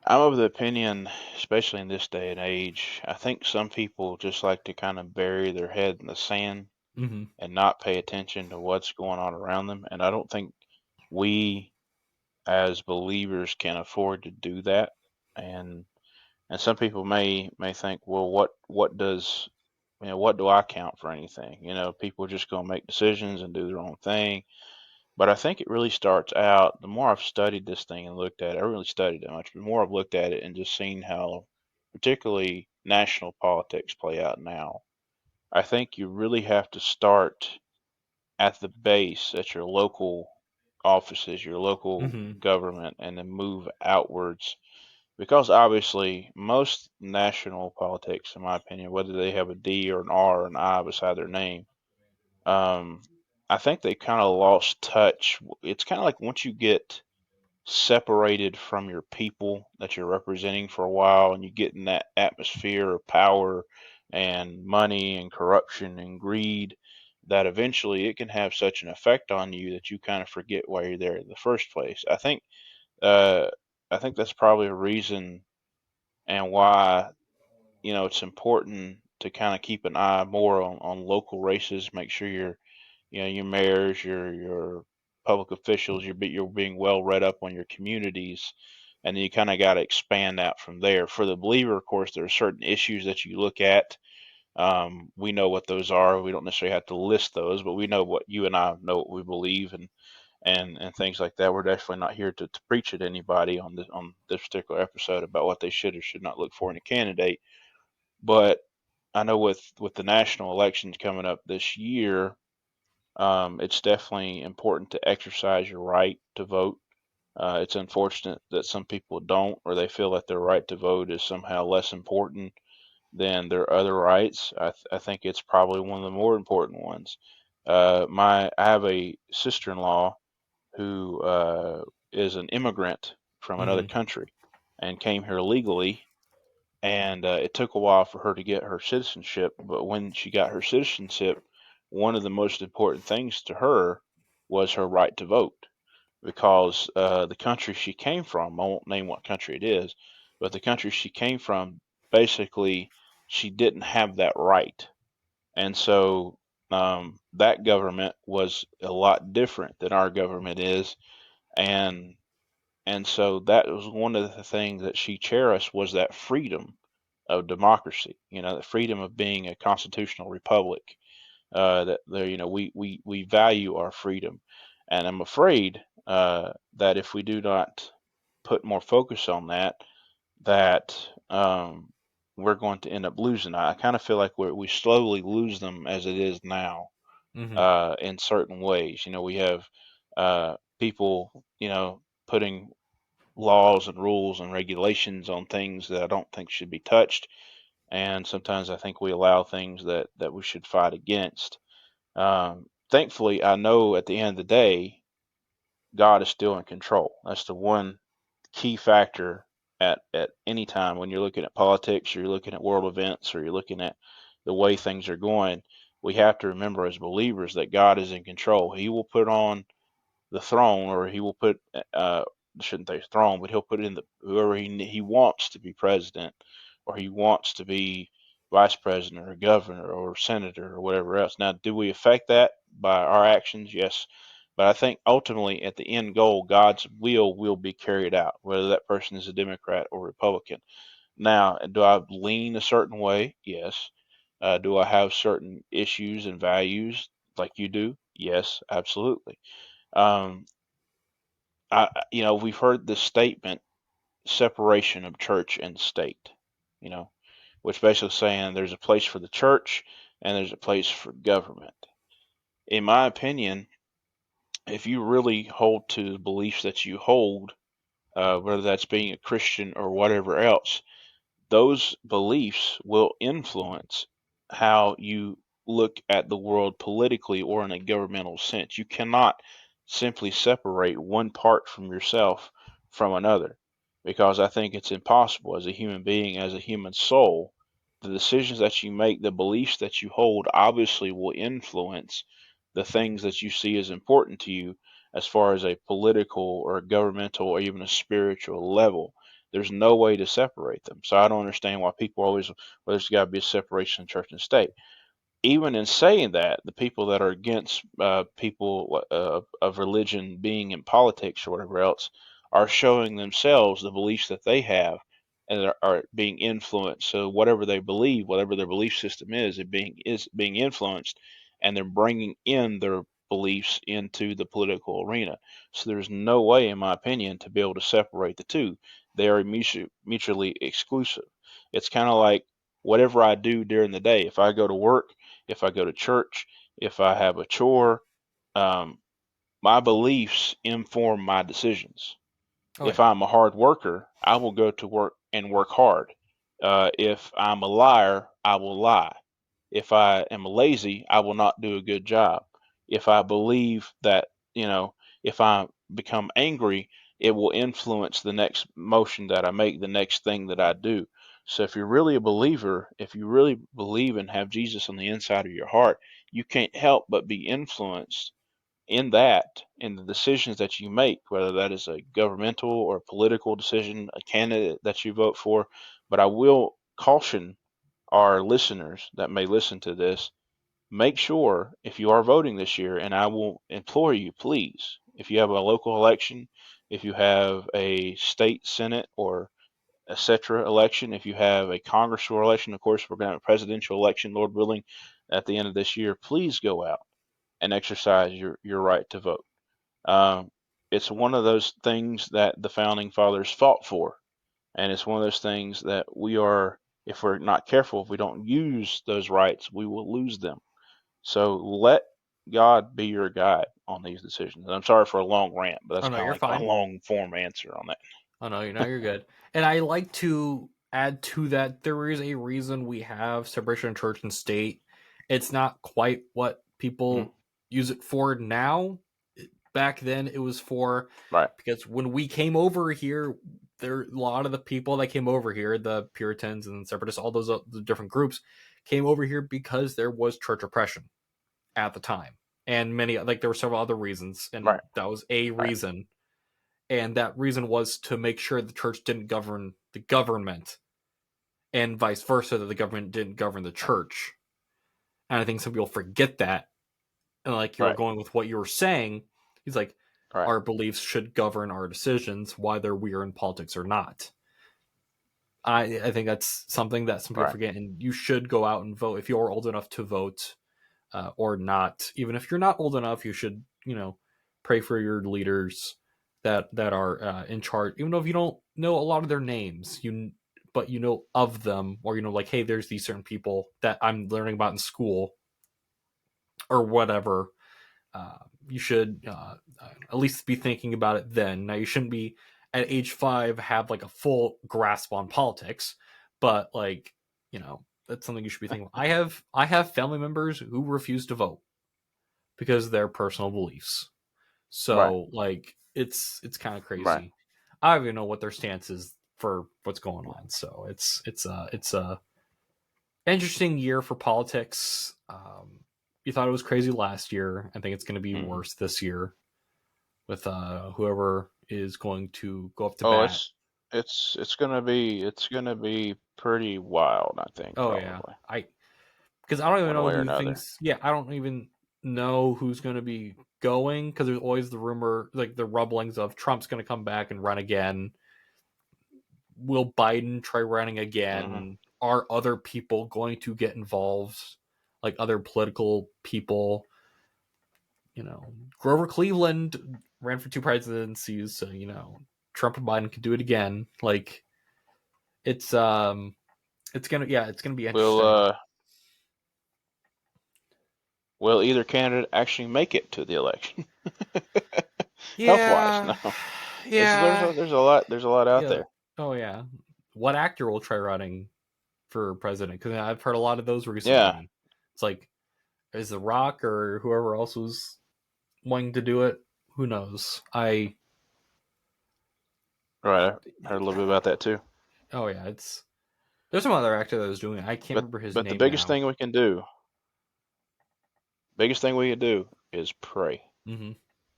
I'm of the opinion, especially in this day and age, I think some people just like to kind of bury their head in the sand mm-hmm, and not pay attention to what's going on around them. And I don't think we as believers can afford to do that. And some people may think, well, what does what do I count for anything? People are just going to make decisions and do their own thing. But I think it really starts out, the more I've studied this thing and looked at it, I haven't really studied it much, but the more I've looked at it and just seen how particularly national politics play out now, I think you really have to start at the base, at your local offices, your local mm-hmm, government, and then move outwards. Because obviously, most national politics, in my opinion, whether they have a D or an R or an I beside their name, um, I think they kind of lost touch. It's kind of like once you get separated from your people that you're representing for a while and you get in that atmosphere of power and money and corruption and greed, that eventually it can have such an effect on you that you kind of forget why you're there in the first place. Uh, I think that's probably a reason and why it's important to kind of keep an eye more on local races. Make sure your mayors, your public officials, you're being well read up on your communities, and then you kind of got to expand out from there. For the believer, of course, there are certain issues that you look at. We know what those are. We don't necessarily have to list those, but we know what you and I know what we believe and things like that. We're definitely not here to preach at anybody on this particular episode about what they should or should not look for in a candidate. But I know with the national elections coming up this year, it's definitely important to exercise your right to vote. It's unfortunate that some people don't, or they feel that their right to vote is somehow less important than their other rights. I think it's probably one of the more important ones. I have a sister-in-law who is an immigrant from another mm-hmm, country and came here legally, and it took a while for her to get her citizenship. But when she got her citizenship, one of the most important things to her was her right to vote, because the country she came from, I won't name what country it is, but the country she came from, basically, she didn't have that right. And so that government was a lot different than our government is. And so that was one of the things that she cherished, was that freedom of democracy, the freedom of being a constitutional republic. That there, we value our freedom, and I'm afraid that if we do not put more focus on that, that we're going to end up losing. I kind of feel like we slowly lose them as it is now, mm-hmm, in certain ways. We have people, putting laws and rules and regulations on things that I don't think should be touched. And sometimes I think we allow things that we should fight against. Thankfully, I know at the end of the day, God is still in control. That's the one key factor at any time when you're looking at politics, or you're looking at world events, or you're looking at the way things are going. We have to remember as believers that God is in control. He will put on the throne, or he will put shouldn't say throne, but he'll put in the whoever he wants to be president, or he wants to be vice president or governor or senator or whatever else. Now, do we affect that by our actions? Yes. But I think ultimately at the end goal, God's will be carried out, whether that person is a Democrat or Republican. Now, do I lean a certain way? Yes. Do I have certain issues and values like you do? Yes, absolutely. Um, we've heard the statement separation of church and state, you know, which basically saying there's a place for the church and there's a place for government. In my opinion, if you really hold to the beliefs that you hold, whether that's being a Christian or whatever else, those beliefs will influence how you look at the world politically or in a governmental sense. You cannot simply separate one part from yourself from another, because I think it's impossible as a human being, as a human soul. The decisions that you make, the beliefs that you hold, obviously will influence the things that you see as important to you as far as a political or a governmental or even a spiritual level. There's no way to separate them. So I don't understand why people always, well, there's got to be a separation of church and state. Even in saying that, the people that are against people of religion being in politics or whatever else are showing themselves the beliefs that they have and are being influenced. So whatever they believe, whatever their belief system is being influenced, and they're bringing in their beliefs into the political arena. So there's no way, in my opinion, to be able to separate the two. They are mutually exclusive. It's kind of like whatever I do during the day. If I go to work, if I go to church, if I have a chore, um, my beliefs inform my decisions. Oh If yeah. I'm a hard worker, I will go to work and work hard. If I'm a liar, I will lie. If I am lazy, I will not do a good job. If I believe that, if I become angry, it will influence the next motion that I make, the next thing that I do. So if you're really a believer, if you really believe and have Jesus on the inside of your heart, you can't help but be influenced in the decisions that you make, whether that is a governmental or political decision, a candidate that you vote for. But I will caution our listeners that may listen to this, make sure if you are voting this year, and I will implore you, please, if you have a local election, if you have a state senate or etc. election, if you have a congressional election, of course, we're going to have a presidential election, Lord willing, at the end of this year, please go out and exercise your right to vote. Um, it's one of those things that the founding fathers fought for, and it's one of those things that if we're not careful, if we don't use those rights, we will lose them. So let God be your guide on these decisions. And I'm sorry for a long rant, but Oh that's no, kind of you're like my fine. long form answer on that. Oh no, you're good. And I like to add to that there is a reason we have separation of church and state. It's not quite what Mhm. people use it for now. Back then it was for Right, because when we came over here, there a lot of the people that came over here, the Puritans and separatists, all those the different groups came over here because there was church oppression at the time. And many like there were several other reasons, and right, that was a right, reason, and that reason was to make sure the church didn't govern the government and vice versa, that the government didn't govern the church. And I think some people forget that. And like you were right, going with what you were saying, he's like, right, our beliefs should govern our decisions, whether we are in politics or not. I think that's something that some people right, forget, and you should go out and vote if you're old enough to vote, or not. Even if you're not old enough, you should, pray for your leaders that are in charge. Even though if you don't know a lot of their names, but you know of them, or like, hey, there's these certain people that I'm learning about in school, or whatever. you should at least be thinking about it then. Now, you shouldn't be at age 5 have like a full grasp on politics, but like, that's something you should be thinking about. I have family members who refuse to vote because of their personal beliefs. Right. So like it's kind of Right. crazy. I don't even know what their stance is for what's going on. So it's a interesting year for politics. You thought it was crazy last year. I think it's going to be Mm-hmm. worse this year with whoever is going to go up to Oh, bat. it's gonna be pretty wild, I think, Oh yeah, probably. because I don't even One know way or who another. thinks. Yeah, I don't even know who's going to be going because there's always the rumor, like the rumblings of Trump's going to come back and run again. Will Biden try running Mm-hmm. again? Are other people going to get involved, like other political people? Grover Cleveland ran for 2 presidencies, so Trump and Biden could do it again. Like it's it's gonna be Will interesting. uh will either candidate actually make it to the election? Health wise, Yeah, no. There's yeah, a lot out yeah. there. Oh yeah. What actor will try running for president? Because I've heard a lot of those Yeah. recently. It's like, is The Rock or whoever else was wanting to do it? Who knows? Right. I heard a little bit about that too. Oh yeah, there's some other actor that was doing it. I can't But remember his but the name now. biggest thing we can do is pray. Hmm. Oh yeah.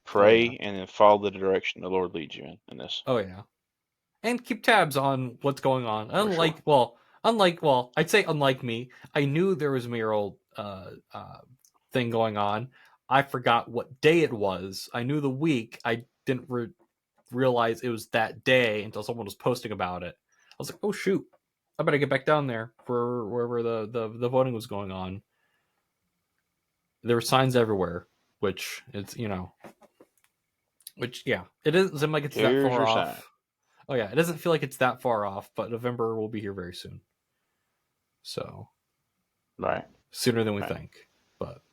Pray and then follow the direction the Lord leads you in this. Oh yeah. And keep tabs on what's going on. For sure. I'd say unlike me, I knew there was a mayoral thing going on. I forgot what day it was. I knew the week. I didn't realize it was that day until someone was posting about it. I was like, oh shoot, I better get back down there for wherever the voting was going on. There were signs everywhere, which it's which yeah, it doesn't seem like it's that Here's far your sign. off. Oh yeah, it doesn't feel like it's that far off, but November will be here very soon. So Right. sooner than we Right. think. But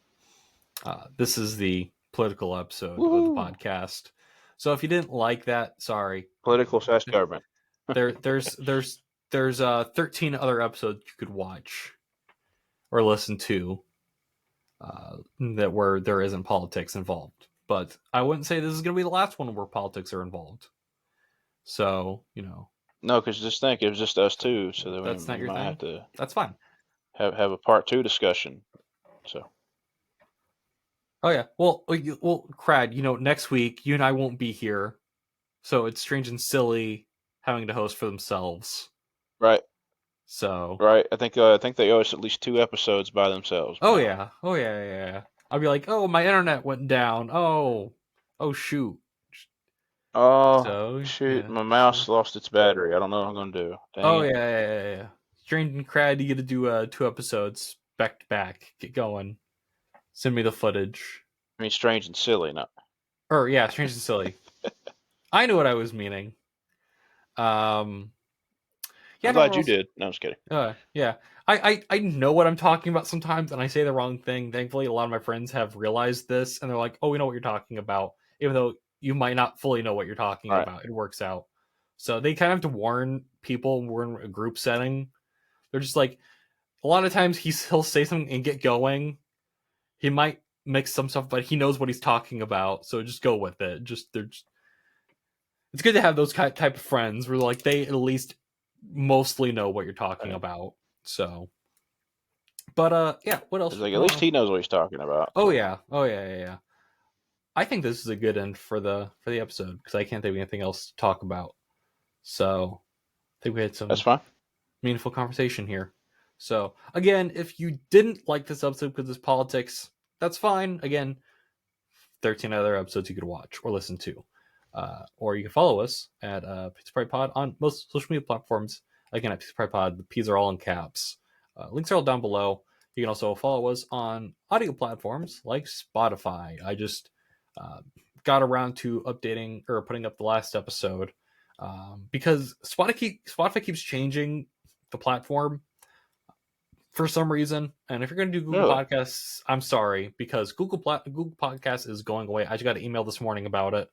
this is the political episode of the Woohoo! podcast. So if you didn't like that, sorry. Political slash government. There there's 13 other episodes you could watch or listen to that where there isn't politics involved. But I wouldn't say this is going to be the last one where politics are involved. So No, because just think, it was just us two, so that that's not we your might thing. have to That's fine. have a part two discussion. So Oh yeah. Well, Crad. Next week you and I won't be here, so it's strange and silly having to host for themselves. right, So. right. I think they owe us at least 2 episodes by themselves Oh now. yeah. Oh yeah. Yeah. Yeah. I'll be like, oh, my internet went down. Oh shoot. Oh So shoot, yeah. my So. mouse lost its battery. I don't know what I'm gonna do. Dang Oh it. yeah. Yeah. Yeah. Yeah. Strange and Crad, you get to do 2 episodes back to back. Get going. Send me the footage. I mean, strange and silly, not. Or yeah, strange and silly. I knew what I was meaning. Um. Yeah. I'm No. glad you Else. did. No, I'm just kidding. Yeah. I know what I'm talking about sometimes, and I say the wrong thing. Thankfully, a lot of my friends have realized this, and they're like, "Oh, we know what you're talking about," even though you might not fully know what you're talking Right. about. It works out. So they kind of have to warn people. We're in a group setting. They're just like, a lot of times he'll say something and get going. He might mix some stuff, but he knows what he's talking about. So just go with it. It's good to have those type of friends where like they at least mostly know what you're talking Right. about. So. But yeah. What It's else? like at least he knows what he's talking about. Oh So yeah. Oh yeah. Yeah. Yeah. I think this is a good end for the episode because I can't think of anything else to talk about. So I think we had that's some fine. meaningful conversation here. So again, if you didn't like this episode because it's politics, that's fine. Again, 13 other episodes you could watch or listen to. Or you can follow us at Pizza Pride Pod on most social media platforms. Again, at Pizza Pride Pod, the P's are all in caps. Links are all down below. You can also follow us on audio platforms like Spotify. I just got around to updating or putting up the last episode because Spotify keeps changing the platform for some reason. And if you're going to do Google Podcasts, I'm sorry, because Google Podcasts is going away. I just got an email this morning about it.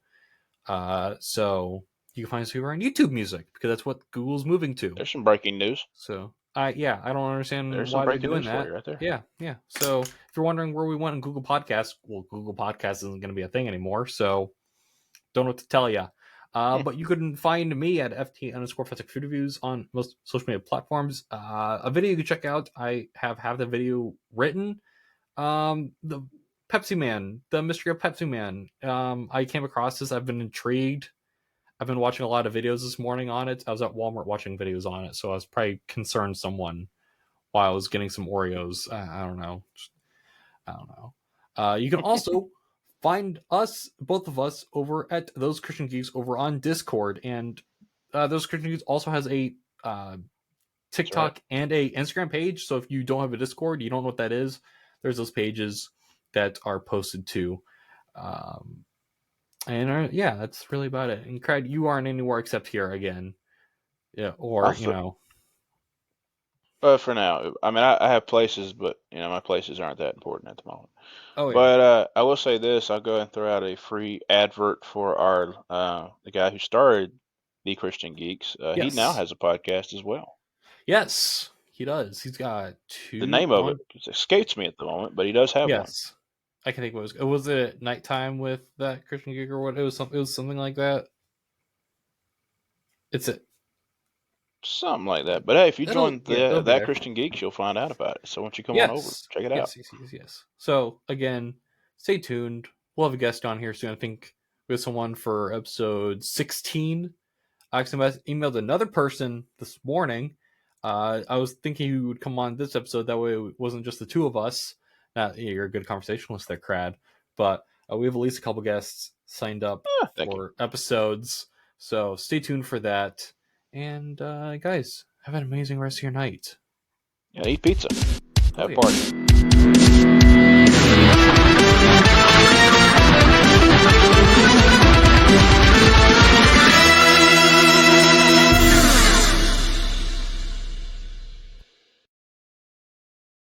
So you can find us over on YouTube Music, because that's what Google's moving to. There's some breaking news. So I don't understand why they're doing that. Right there. Yeah. So if you're wondering where we went in Google Podcasts, well, Google Podcasts isn't going to be a thing anymore. So don't know what to tell you. But you can find me at FT_Fantastic Food Reviews on most social media platforms. A video you can check out, I have the video written. The Pepsi Man, the mystery of Pepsi Man. I came across this. I've been intrigued. I've been watching a lot of videos this morning on it. I was at Walmart watching videos on it, so I was probably concerned someone while I was getting some Oreos. I don't know. You can also find us, both of us, over at Those Christian Geeks over on Discord. And Those Christian Geeks also has a TikTok and a Instagram page. So if you don't have a Discord, you don't know what that is, there's those pages that are posted too. Yeah, that's really about it. And Crad, you aren't anywhere except here again. Yeah, or, for now. I mean, I have places, but, my places aren't that important at the moment. Oh, yeah. But I will say this. I'll go ahead and throw out a free advert for the guy who started The Christian Geeks. Yes. He now has a podcast as well. Yes, he does. He's got 2. The name of it escapes me at the moment, but he does have one. I can think what it was. Was it Nighttime with that Christian Geek or what? It was something like that. It's it. Something like that. But hey, if you join that Christian Geeks, you'll find out about it. So why don't you come on over, check it out. Yes. So again, stay tuned. We'll have a guest on here soon. I think we have someone for episode 16. I actually emailed another person this morning. I was thinking he would come on this episode. That way it wasn't just the two of us. You're a good conversationalist there, Crad. But we have at least a couple guests signed up for episodes. So stay tuned for that. And guys, have an amazing rest of your night. Yeah, eat pizza. Have a party.